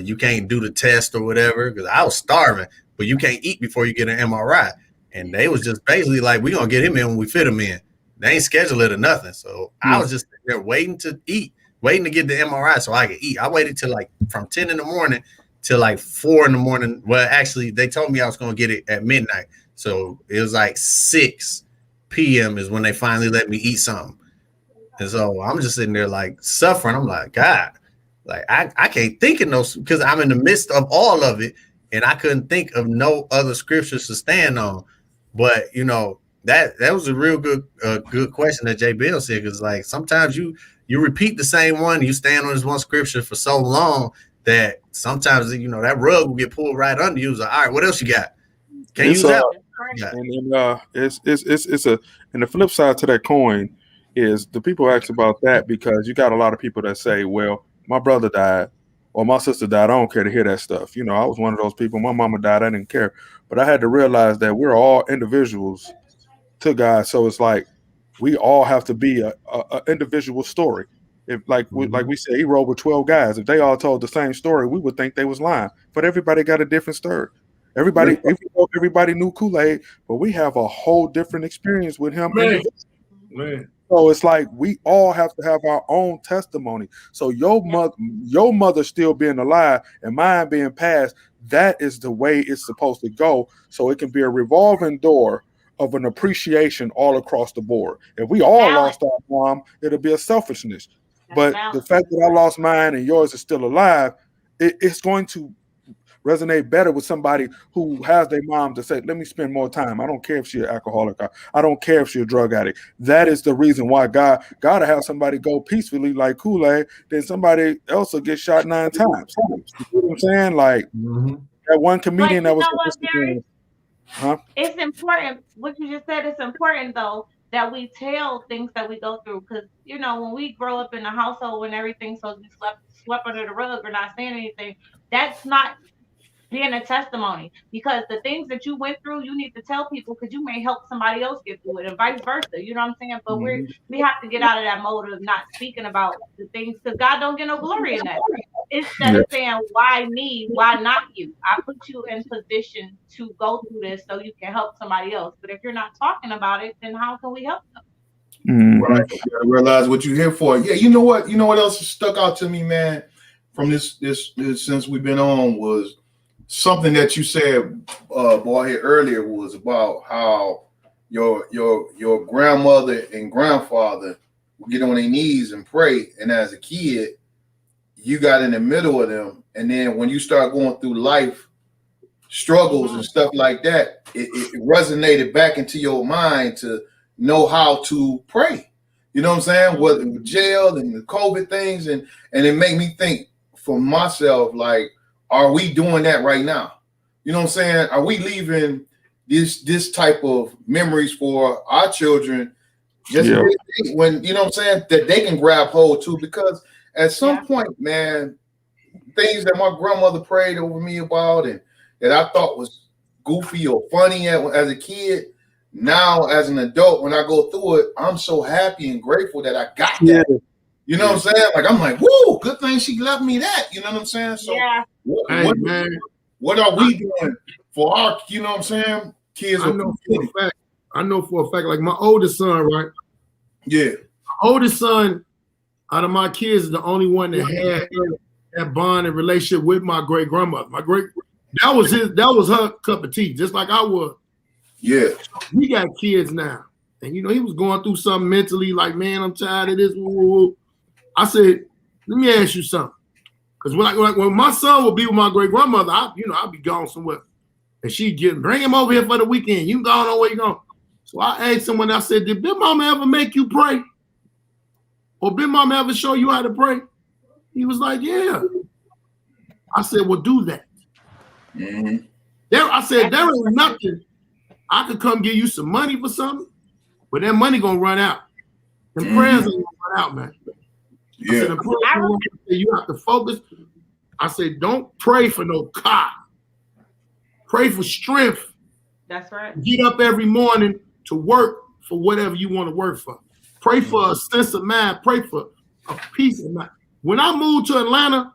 you can't do the test or whatever, because I was starving, but you can't eat before you get an MRI. And they was just basically like, we're going to get him in when we fit him in. They ain't schedule it or nothing. So I was just there waiting to eat, waiting to get the MRI so I could eat. I waited till like from 10 in the morning till like 4 in the morning. Well, actually, they told me I was going to get it at midnight. So it was like 6 p.m. is when they finally let me eat something. And so I'm just sitting there like suffering. I'm like, God, like I can't think of no, because I'm in the midst of all of it. And I couldn't think of no other scriptures to stand on. But that was a real good question that J. Bill said, because like sometimes you repeat the same one, you stand on this one scripture for so long that sometimes that rug will get pulled right under you. It's like, all right, what else you got? Can you use that? And the flip side to that coin is the people ask about that, because you got a lot of people that say, well, my brother died or my sister died. I don't care to hear that stuff. I was one of those people. My mama died. I didn't care. But I had to realize that we're all individuals to God. So it's like we all have to be a individual story. If like we said, he rode with 12 guys. If they all told the same story, we would think they was lying. But everybody got a different story. Everybody knew Kool-Aid, but we have a whole different experience with him. Man. So it's like we all have to have our own testimony. So your mother still being alive and mine being passed, that is the way it's supposed to go. So it can be a revolving door of an appreciation all across the board. If we all lost our mom, it'll be a selfishness. But the fact that I lost mine and yours is still alive, it's going to resonate better with somebody who has their mom to say, let me spend more time. I don't care if she's an alcoholic. I don't care if she's a drug addict. That is the reason why God got to have somebody go peacefully like Kool-Aid, then somebody else will get shot 9 times. You know what I'm saying? Like that one comedian that was It's important. What you just said is important, though, that we tell things that we go through. Because, when we grow up in a household when everything's supposed to be swept under the rug or not saying anything, that's not being a testimony, because the things that you went through, you need to tell people, because you may help somebody else get through it and vice versa. You know what I'm saying? But we have to get out of that mode of not speaking about the things, because God don't get no glory in that. Instead of saying, why me? Why not you? I put you in position to go through this so you can help somebody else. But if you're not talking about it, then how can we help them? Right. You gotta realize what you're here for. Yeah, you know what else stuck out to me, man, from this since we've been on was something that you said, boy, here earlier was about how your grandmother and grandfather would get on their knees and pray, and as a kid, you got in the middle of them, and then when you start going through life struggles and stuff like that, it resonated back into your mind to know how to pray. You know what I'm saying? Whether with jail and the COVID things, and it made me think for myself, like, are we doing that right now? You know what I'm saying? Are we leaving this type of memories for our children just when, you know what I'm saying, that they can grab hold to? Because at some point, man, things that my grandmother prayed over me about and that I thought was goofy or funny as a kid, now as an adult, when I go through it, I'm so happy and grateful that I got that. You know what I'm saying? Like, I'm like, whoo, good thing she left me that. You know what I'm saying? So what are we doing for our, you know what I'm saying, kids? I know for a fact, like my oldest son, right? Yeah. My oldest son out of my kids is the only one that had that bond and relationship with my great grandmother. That was her cup of tea, just like I was. Yeah. We got kids now. And he was going through something mentally, like, man, I'm tired of this. I said, let me ask you something. Because when my son would be with my great grandmother, I'd be gone somewhere. And she'd bring him over here for the weekend. You gone on where you going? So I asked someone, I said, did Big Mama ever make you pray? Or Big Mama ever show you how to pray? He was like, yeah. I said, well, do that. Mm-hmm. I said, there ain't nothing. I could come give you some money for something, but that money gonna run out. And prayers ain't gonna run out, man. Yeah. I said, you have to focus. I said, don't pray for no car. Pray for strength. That's right. Get up every morning to work for whatever you want to work for. Pray for a sense of mind. Pray for a peace of mind. When I moved to Atlanta,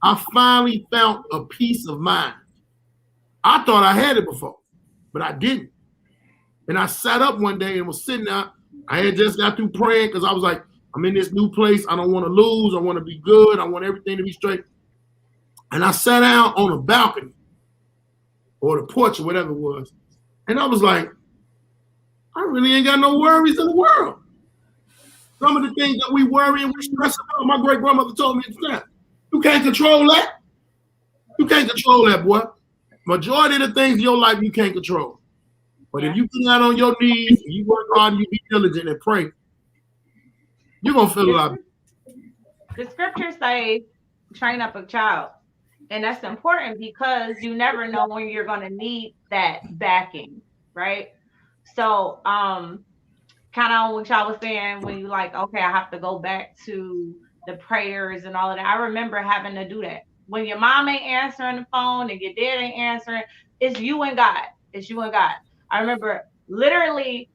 I finally found a peace of mind. I thought I had it before, but I didn't. And I sat up one day and was sitting there. I had just got through praying because I was like, I'm in this new place. I don't want to lose. I want to be good. I want everything to be straight. And I sat down on a balcony or the porch or whatever it was. And I was like, I really ain't got no worries in the world. Some of the things that we worry and we stress about, my great grandmother told me at the time, you can't control that. You can't control that, boy. Majority of the things in your life you can't control. But if you get out on your knees and you work hard and you be diligent and pray, you're going to feel a lot. The scriptures say, train up a child. And that's important because you never know when you're going to need that backing, right? So, kind of what y'all was saying when you like, okay, I have to go back to the prayers and all of that. I remember having to do that. When your mom ain't answering the phone and your dad ain't answering, it's you and God. It's you and God. I remember literally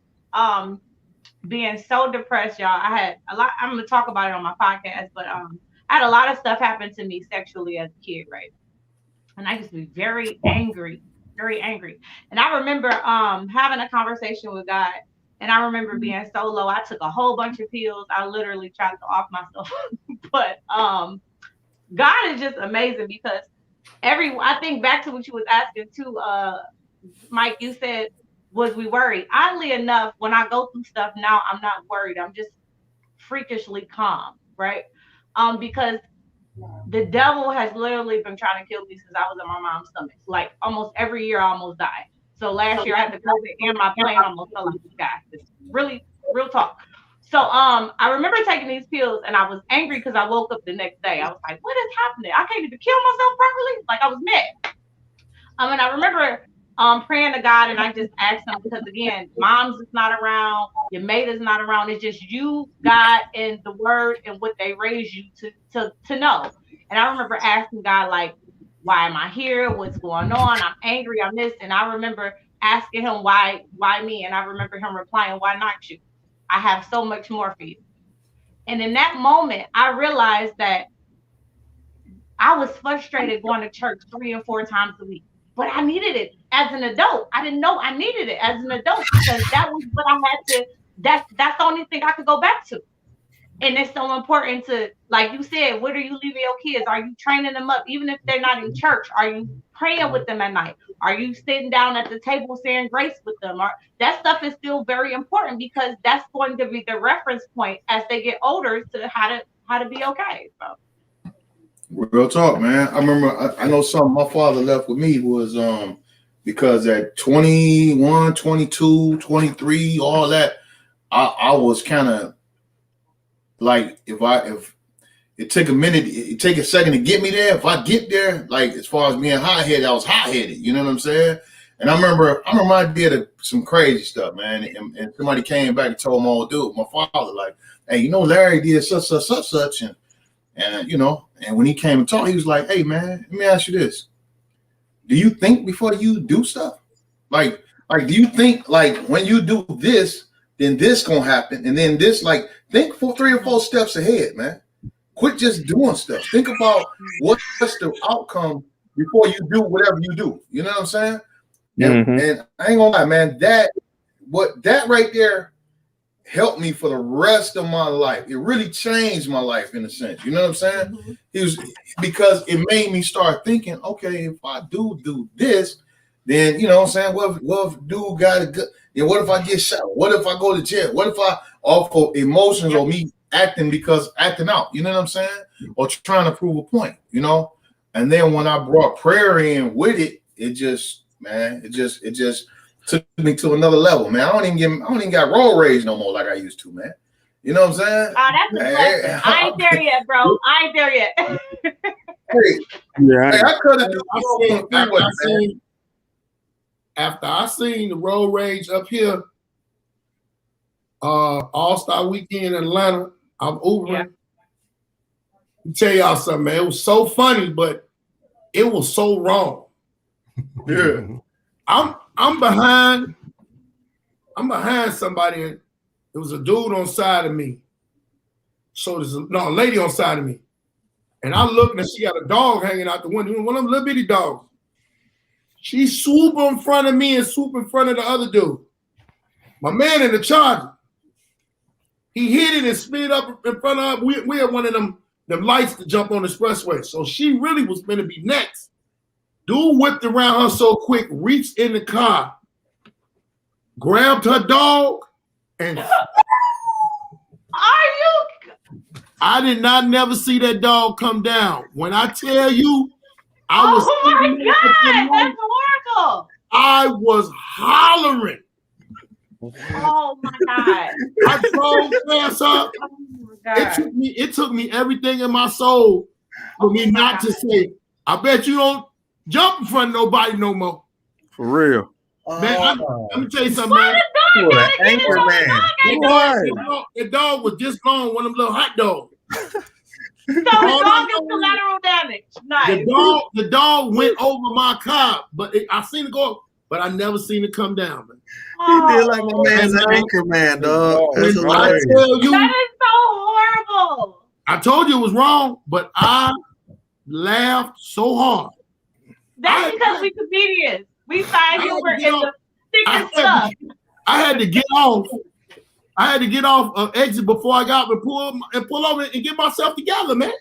being so depressed, y'all. I had a lot. I'm gonna talk about it on my podcast, but I had a lot of stuff happen to me sexually as a kid, right? And I used to be very angry. And I remember having a conversation with God, and I remember being so low. I took a whole bunch of pills. I literally tried to off myself, but God is just amazing because I think back to what you was asking too, Mike. You said, was we worried? Oddly enough, when I go through stuff now, I'm not worried. I'm just freakishly calm, right? Because the devil has literally been trying to kill me since I was in my mom's stomach. Like almost every year, I almost died. So last year, I had the COVID and my plane almost fell out of the sky. It's really real talk. So I remember taking these pills and I was angry because I woke up the next day. I was like, what is happening? I can't even kill myself properly. Like I was mad. And I remember praying to God and I just asked him because again, mom's is not around, your mate is not around. It's just you, God, and the word and what they raised you to know. And I remember asking God, like, why am I here? What's going on? I'm angry. I'm this. And I remember asking him, why me? And I remember him replying, why not you? I have so much more for you. And in that moment, I realized that I was frustrated going to church 3 or 4 times a week, but I needed it as an adult. I didn't know I needed it as an adult because that was what I had to, that's the only thing I could go back to. And it's so important to, like you said, what are you leaving your kids? Are you training them up? Even if they're not in church, are you praying with them at night? Are you sitting down at the table saying grace with them? That stuff is still very important, because that's going to be the reference point as they get older to how to be okay. So. Real talk, man. I remember, I know something my father left with me was because at 21, 22, 23, all that, I was kind of like, if it take a minute, it take a second to get me there. If I get there, like as far as being hot-headed, I was hot-headed. You know what I'm saying? And I remember I did some crazy stuff, man. And somebody came back and told my old dude, my father, like, hey, you know, Larry did such, and you know, and when he came and talked, he was like, hey, man, let me ask you this: do you think before you do stuff? Like, do you think like when you do this, then this gonna happen, and then this? Like, think for 3 or 4 steps ahead, man. Quit just doing stuff. Think about what's the outcome before you do whatever you do. You know what I'm saying? Mm-hmm. And I ain't gonna lie, man. That right there helped me for the rest of my life. It really changed my life in a sense. You know what I'm saying? Mm-hmm. Because it made me start thinking, okay, if I do this, then you know what I'm saying? What if dude got a good? Yeah, what if I get shot? What if I go to jail? What if I offer emotions or me acting out? You know what I'm saying? Or trying to prove a point, you know? And then when I brought prayer in with it, it just took me to another level, man. I don't even got road rage no more like I used to, man. You know what I'm saying? Oh, that's a blessing. I ain't there yet, bro. I ain't there yet. Yeah, I could have. After I seen the road rage up here, All-Star Weekend in Atlanta, I'm Ubering. Yeah. Let me tell y'all something, man. It was so funny, but it was so wrong. Yeah. I'm behind somebody, and there was a dude on side of me. So there's a lady on side of me. And I looked and she got a dog hanging out the window, one of them little bitty dogs. She swooped in front of me and swooped in front of the other dude. My man in the Charger. He hit it and sped up in front of her. We had one of them lights to jump on the expressway. So she really was going to be next. Dude whipped around her so quick, reached in the car, grabbed her dog, and I did not never see that dog come down. When I tell you, I was my God, that's horrible. I was hollering. Oh my God. I drove past her. Oh my God. It took me everything in my soul for me not to say, I bet you don't jump in front of nobody no more. for real. Man, let me tell you something, man. The dog was just gone, one of them little hot dogs. So the dog is collateral damage. Nice. The dog went over my car, but I seen it go, but I never seen it come down, man. He did like my man's an anchor man, dog. That's I hilarious. tell you, That is so horrible. I told you it was wrong, but I laughed so hard. That's because we comedians. We find humor in the thickest stuff. I had to get off. I had to get off exit before I got and pull over and get myself together, man.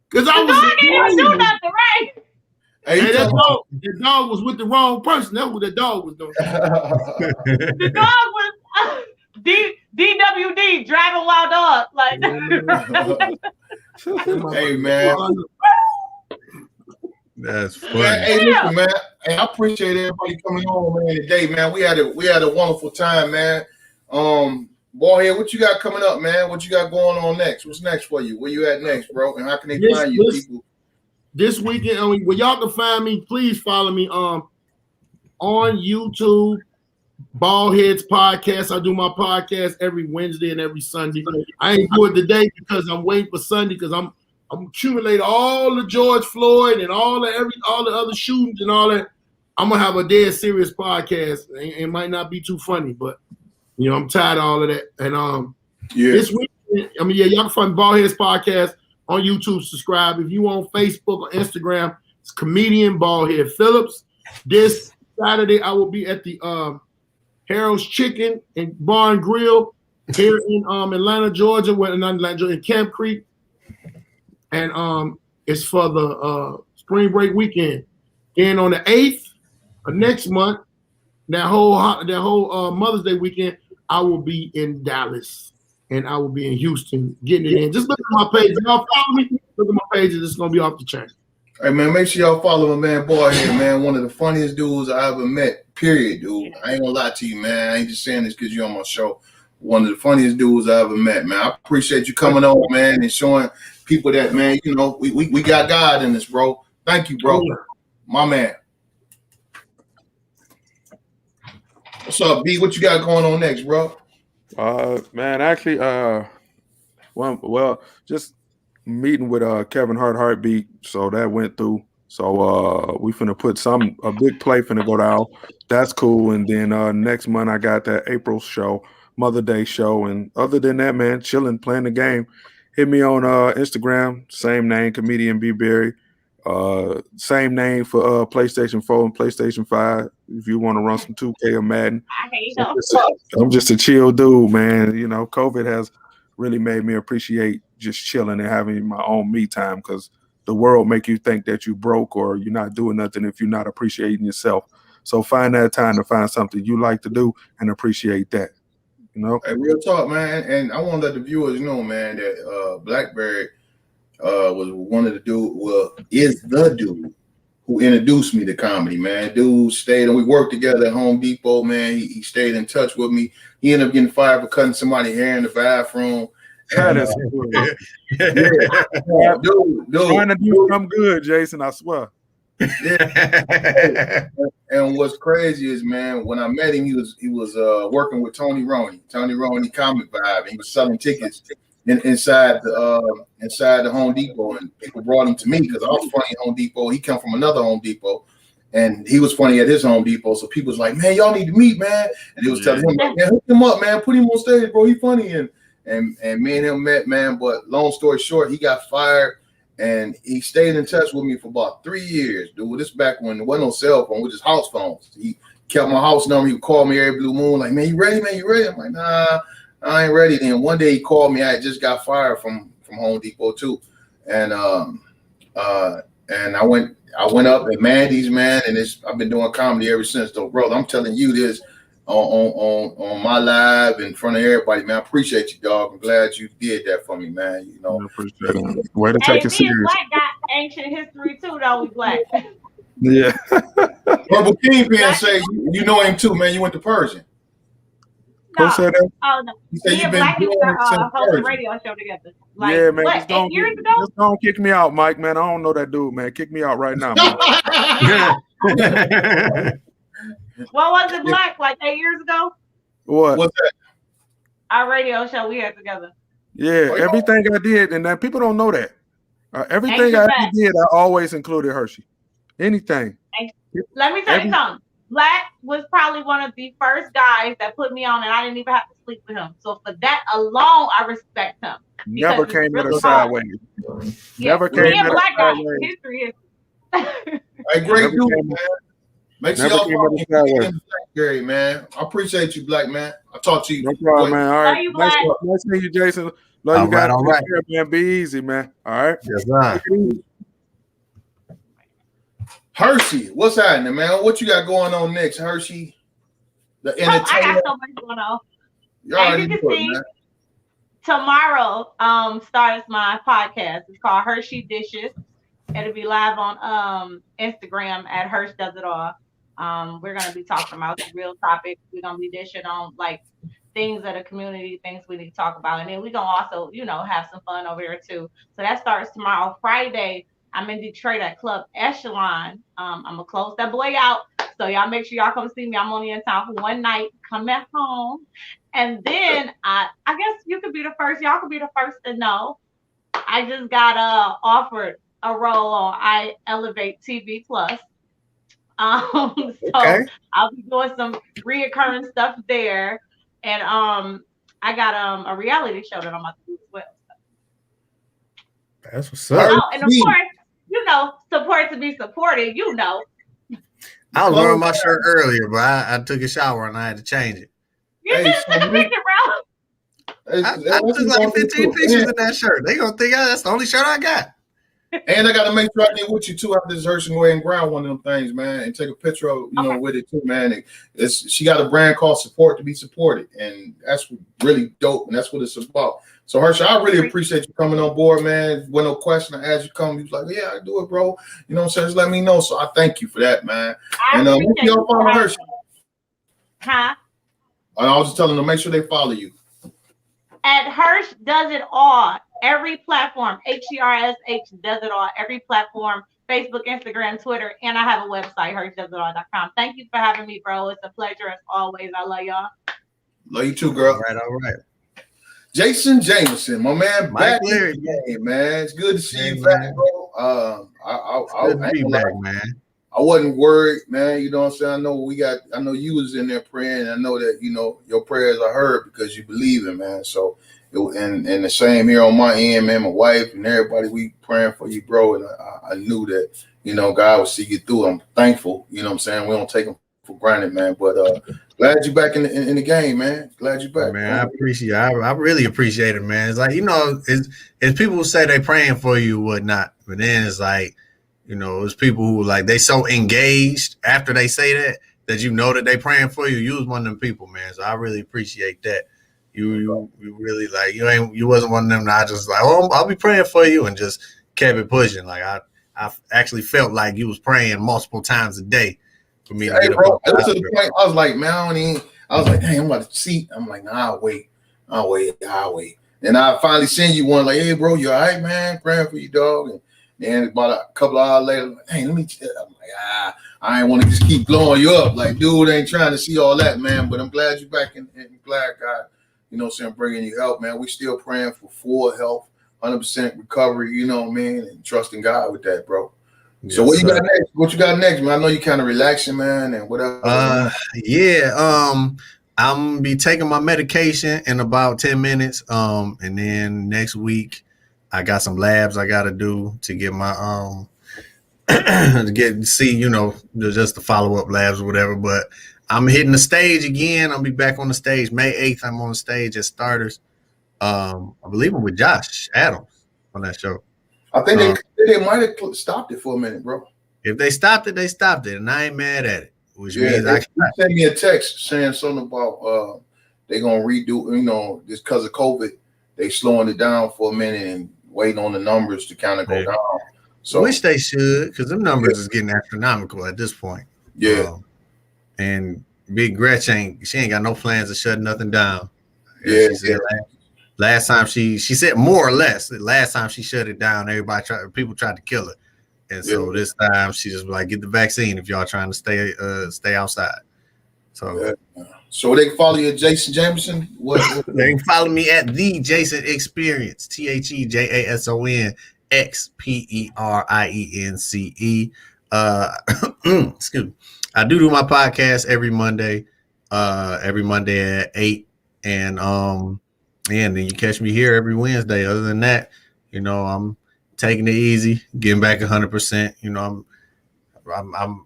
Because I The dog didn't even do nothing, right? Hey, the dog was with the wrong person. That's what the dog was doing. The dog was DWD, driving wild dog. Like, Hey, man. That's funny. Hey, listen, man. Hey, I appreciate everybody coming on, man, today, man. We had a wonderful time, man. Ballhead, what you got coming up, man? What you got going on next? What's next for you? Where you at next, bro? And how can they find you, people? This weekend, well, y'all can find me. Please follow me on YouTube, Ballheads Podcast. I do my podcast every Wednesday and every Sunday. I ain't do it today because I'm waiting for Sunday because I'm accumulating all the George Floyd and all the other shootings and all that. I'm gonna have a dead serious podcast. It might not be too funny, but you know I'm tired of all of that. And this weekend, y'all can find Ballheads Podcast on YouTube. Subscribe. If you on Facebook or Instagram, it's comedian Ballhead Phillips. This Saturday I will be at the Harold's Chicken and Bar and Grill here in Atlanta, Georgia, in Camp Creek, and it's for the spring break weekend. Then on the 8th of next month, that whole Mother's Day weekend, I will be in Dallas and I will be in Houston getting it in. Just look at my page. If y'all follow me, look at my page. It's gonna be off the chain. Hey man, make sure y'all follow my man Boy here, man. One of the funniest dudes I ever met. Period, dude. I ain't gonna lie to you, man. I ain't just saying this because you're on my show. One of the funniest dudes I ever met, man. I appreciate you coming on, man, and showing people that, man, you know, we got God in this, bro. Thank you, bro. My man. What's up, B? What you got going on next, bro? Man, actually, well, just meeting with Kevin Hart Heartbeat, so that went through. So we finna put a big play finna go down. That's cool. And then next month I got that April show, Mother Day show. And other than that, man, chilling, playing the game. Hit me on Instagram, same name, Comedian B Berry. Same name for PlayStation 4 and PlayStation 5. If you want to run some 2K or Madden. I'm just a chill dude, man. You know, COVID has really made me appreciate just chilling and having my own me time, because the world make you think that you broke or you're not doing nothing if you're not appreciating yourself. So find that time to find something you like to do and appreciate that. You know, hey, real talk, man. And I want to let the viewers know, man, that Blackberry was one of the is the dude who introduced me to comedy, man. Dude stayed and we worked together at Home Depot, man. He stayed in touch with me. He ended up getting fired for cutting somebody's hair in the bathroom. That is dude. Trying to do something good, Jason, I swear. Yeah. And what's crazy is, man, when I met him, he was working with Tony Roney Comic Vibe, and he was selling tickets inside the Home Depot, and people brought him to me because I was funny at Home Depot. He come from another Home Depot, and he was funny at his Home Depot. So people was like, "Man, y'all need to meet, man." And he was telling him, like, "Man, hook him up, man. Put him on stage, bro. He funny." And me and him met, man. But long story short, he got fired, and he stayed in touch with me for about 3 years, dude. This back when there wasn't no cell phone, with his house phones. He kept my house number. He would call me every blue moon, like, "Man, you ready, man? You ready?" I'm like, "Nah, I ain't ready." Then one day he called me. I had just got fired from Home Depot too, and I went up at Mandy's, man, and I've been doing comedy ever since. Though, brother, I'm telling you this on my live in front of everybody, man. I appreciate you, dog. I'm glad you did that for me, man. You know, I appreciate it. Way to take it serious. Black got ancient history too, though. We Black. Yeah. Purple Kingpin say you know him too, man. You went to Persian. No. Who said that? Oh no. He said Me you've and been Black used doing to it since host a Persian. radio show together. Like, Yeah, man. what, Just don't 8 years ago? Just don't kick me out, Mike, man. I don't know that dude, man. Kick me out right now, man. What was it, Black? Like 8 years ago? What? What's that? Our radio show we had together. Yeah, everything I did, and then people don't know that. Everything I ever did, I always included Hershey. Anything. Let me tell you something. Black was probably one of the first guys that put me on, and I didn't even have to sleep with him. So for that alone, I respect him. Never came at a sideways. Yeah. Never came at a Black guy. sideways. History is. Hey, great dude, man. Make sure y'all follow Gary, man. I appreciate you, Black man. I'll talk to you. No problem, man. All right. You, Black. Nice to meet you, Jason. Love you guys. All right. Man. Be easy, man. All right. Yes, sir. Hershey, what's happening, man? What you got going on next, Hershey? The entertainment. I got so much going on. As you can see, tomorrow starts my podcast. It's called Hershey Dishes. It'll be live on Instagram at Hersh Does It All. We're gonna be talking about the real topics. We're gonna be dishing on like things of the community, things we need to talk about, and then we're gonna also, have some fun over here too. So that starts tomorrow. Friday, I'm in Detroit at Club Echelon. I'm gonna close that boy out. So y'all make sure y'all come see me. I'm only in town for one night. Come back home. And then I guess you could be the first. Y'all could be the first to know. I just got offered a role on I Elevate TV Plus. So okay. I'll be doing some reoccurring stuff there. And I got a reality show that I'm about to do as well. That's what's up. Oh, and of course, support to be supported, I was wearing my shirt earlier, but I took a shower and I had to change it. You just took a picture, bro. I took like 15 pictures in that shirt. They gonna think that's the only shirt I got. And I gotta make sure I get with you too after this Hershey and go ahead and grind one of them things, man, and take a picture of with it too, man. She got a brand called Support to be Supported, and that's really dope, and that's what it's about. So Hershey, I really appreciate you coming on board, man. With no question, I asked you to come. You was like, yeah, I do it, bro. You know what I'm saying? Just let me know. So I thank you for that, man. And y'all follow Hershey. Huh? I was just telling them, make sure they follow you. At Hirsch Does It All, every platform, HERSH does it all, every platform, Facebook, Instagram, Twitter, and I have a website, HirschDoesItAll.com. Thank you for having me, bro. It's a pleasure as always. I love y'all. Love you too, girl. All right. Jason Jameson, my man, Mike back Leary, in the game, man. It's good to see you back, bro. Good to be back, man. I wasn't worried, man. You know what I'm saying? I know you was in there praying. I know that, your prayers are heard because you believe in, man. So, and the same here on my end, man, my wife and everybody, we praying for you, bro. And I knew that, God would see you through. I'm thankful. You know what I'm saying? We don't take them for granted, man. But glad you're back in the game, man. Glad you're back. Man, I appreciate it. I really appreciate it, man. It's like, it's people who say they praying for you or whatnot. But then it's like, it's people who like they so engaged after they say that that they praying for you. You was one of them people, man. So I really appreciate that. You really like you wasn't one of them that I just like, I'll be praying for you and just kept it pushing. Like I actually felt like you was praying multiple times a day for me to get bro, to the point, I was like, man, I was like, hey, I'm about to see. I'm like, nah, I'll wait. And I finally seen you one like, hey, bro, you all right, man? Praying for you, dog. And then about a couple of hours later, like, hey, let me tell you. I'm like, I ain't want to just keep blowing you up. Like, dude ain't trying to see all that, man. But I'm glad you're back and glad God, bringing you help, man. We still praying for full health, 100% recovery, and trusting God with that, bro. Yes, so what you got next? What you got next, man? I know you kind of relaxing, man, and whatever. I'm gonna be taking my medication in about 10 minutes. And then next week I got some labs I gotta do to get my just the follow-up labs or whatever. But I'm hitting the stage again. I'll be back on the stage May 8th. I'm on the stage at Starters. I believe I'm with Josh Adams on that show. I think they might have stopped it for a minute, bro. If they stopped it, they stopped it, and I ain't mad at it. Which means they sent me a text saying something about they gonna redo, just because of COVID, they slowing it down for a minute and waiting on the numbers to kind of go down. So wish they should, because them numbers is getting astronomical at this point. Yeah. And Big Gretch she ain't got no plans of shutting nothing down. Yeah. Last time she said more or less. Last time she shut it down, people tried to kill her, and so this time she just like, get the vaccine if y'all trying to stay outside. So, so they can follow you at Jason Jameson. What? They can follow me at the Jason Experience, TheJasonXperience. Excuse me. I do my podcast every Monday at 8, and then you catch me here every Wednesday. Other than that, I'm taking it easy, getting back 100%.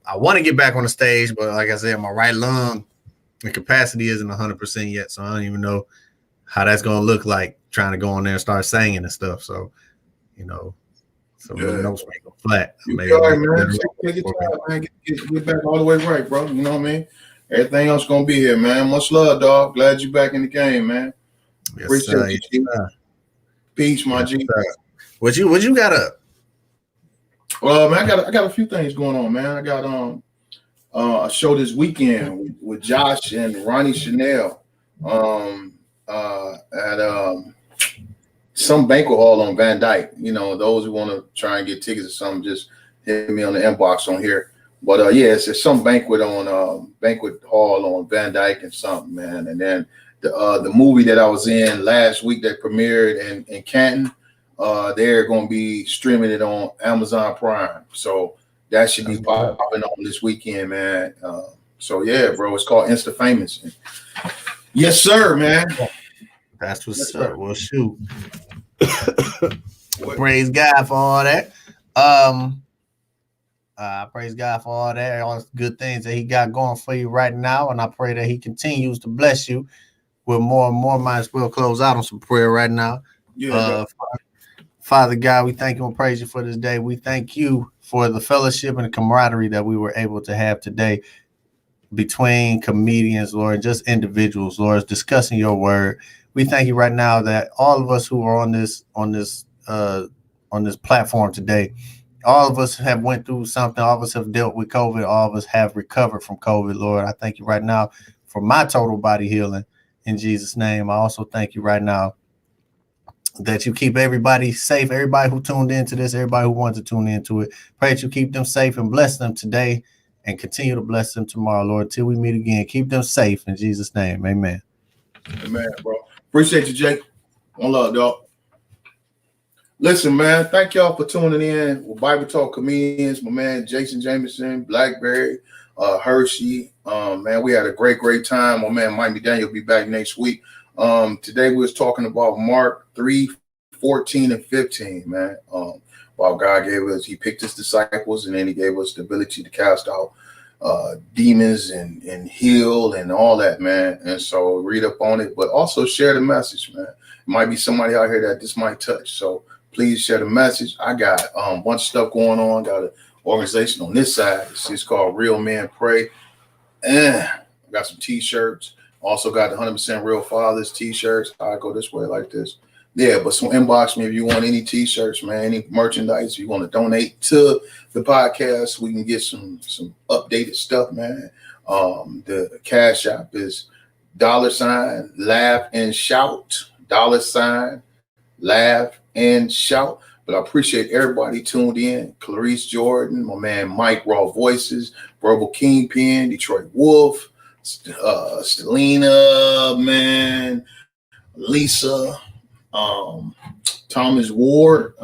I want to get back on the stage, but like I said, my right lung, the capacity isn't 100% yet, so I don't even know how that's gonna look like trying to go on there and start singing and stuff. So, so the notes may go flat. Maybe all right, man. Take your time, man. Get back all the way right, bro. You know what I mean? Everything else gonna be here, man. Much love, dog. Glad you back in the game, man. Yes, appreciate you. Peace, my G. What you got up? Well, man, I got a few things going on, man. I got a show this weekend with Josh and Ronnie Chanel at some banquet hall on Van Dyke. Those who want to try and get tickets or something, just hit me on the inbox on here. But it's some banquet on banquet hall on Van Dyke and something, man. And then the movie that I was in last week that premiered in Canton, they're going to be streaming it on Amazon Prime. So that should be popping on this weekend, man. So yeah, bro, it's called Insta Famous. Yes, sir, man. That's what's up. Well, shoot. Praise God for all that. Praise God for all that, all the good things that He got going for you right now, and I pray that He continues to bless you with more and more, might as well close out on some prayer right now. Yeah. Father God, we thank you and praise you for this day. We thank you for the fellowship and the camaraderie that we were able to have today between comedians, Lord, just individuals, Lord, discussing your word. We thank you right now that all of us who are on this platform today, all of us have went through something. All of us have dealt with COVID. All of us have recovered from COVID, Lord. I thank you right now for my total body healing in Jesus' name. I also thank you right now that you keep everybody safe, everybody who tuned into this, everybody who wants to tune into it. Pray that you keep them safe and bless them today and continue to bless them tomorrow, Lord, till we meet again. Keep them safe in Jesus' name. Amen. Amen, bro. Appreciate you, Jake. One love, dog. Listen, man, thank y'all for tuning in with Bible Talk Comedians. My man Jason Jameson, Blackberry, Hershey. Man, we had a great time. My man Mike McDaniel will be back next week. Today we was talking about Mark 3:14 and 15, man. While God gave us, he picked his disciples, and then he gave us the ability to cast out demons and heal and all that, man. And so read up on it, but also share the message, man. It might be somebody out here that this might touch. So please share the message. I got a bunch of stuff going on. Got an organization on this side. It's called Real Men Pray. And I got some t-shirts. Also got the 100% Real Fathers t-shirts. I go this way like this. Yeah, but so inbox me if you want any t-shirts, man, any merchandise. If you want to donate to the podcast, we can get some updated stuff, man. The Cash App is $ laugh and shout, $ laugh and shout. But I appreciate everybody tuned in. Clarice Jordan, my man Mike Raw Voices, Verbal Kingpin, Detroit Wolf, Stelina, man, Lisa, Thomas Ward,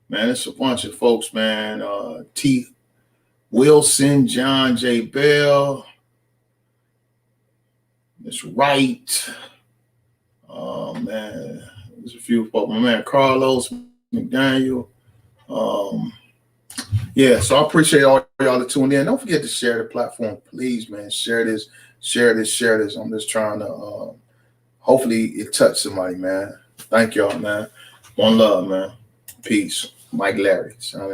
man, it's a bunch of folks, man. T. Wilson, John J. Bell, Miss Wright, man, there's a few folks. My man Carlos McDaniel. Yeah, so I appreciate all y'all that tuned in. Don't forget to share the platform, please, man. Share this. I'm just trying to hopefully it touched somebody, man. Thank y'all, man. One love, man. Peace. Mike Larry. Signing out.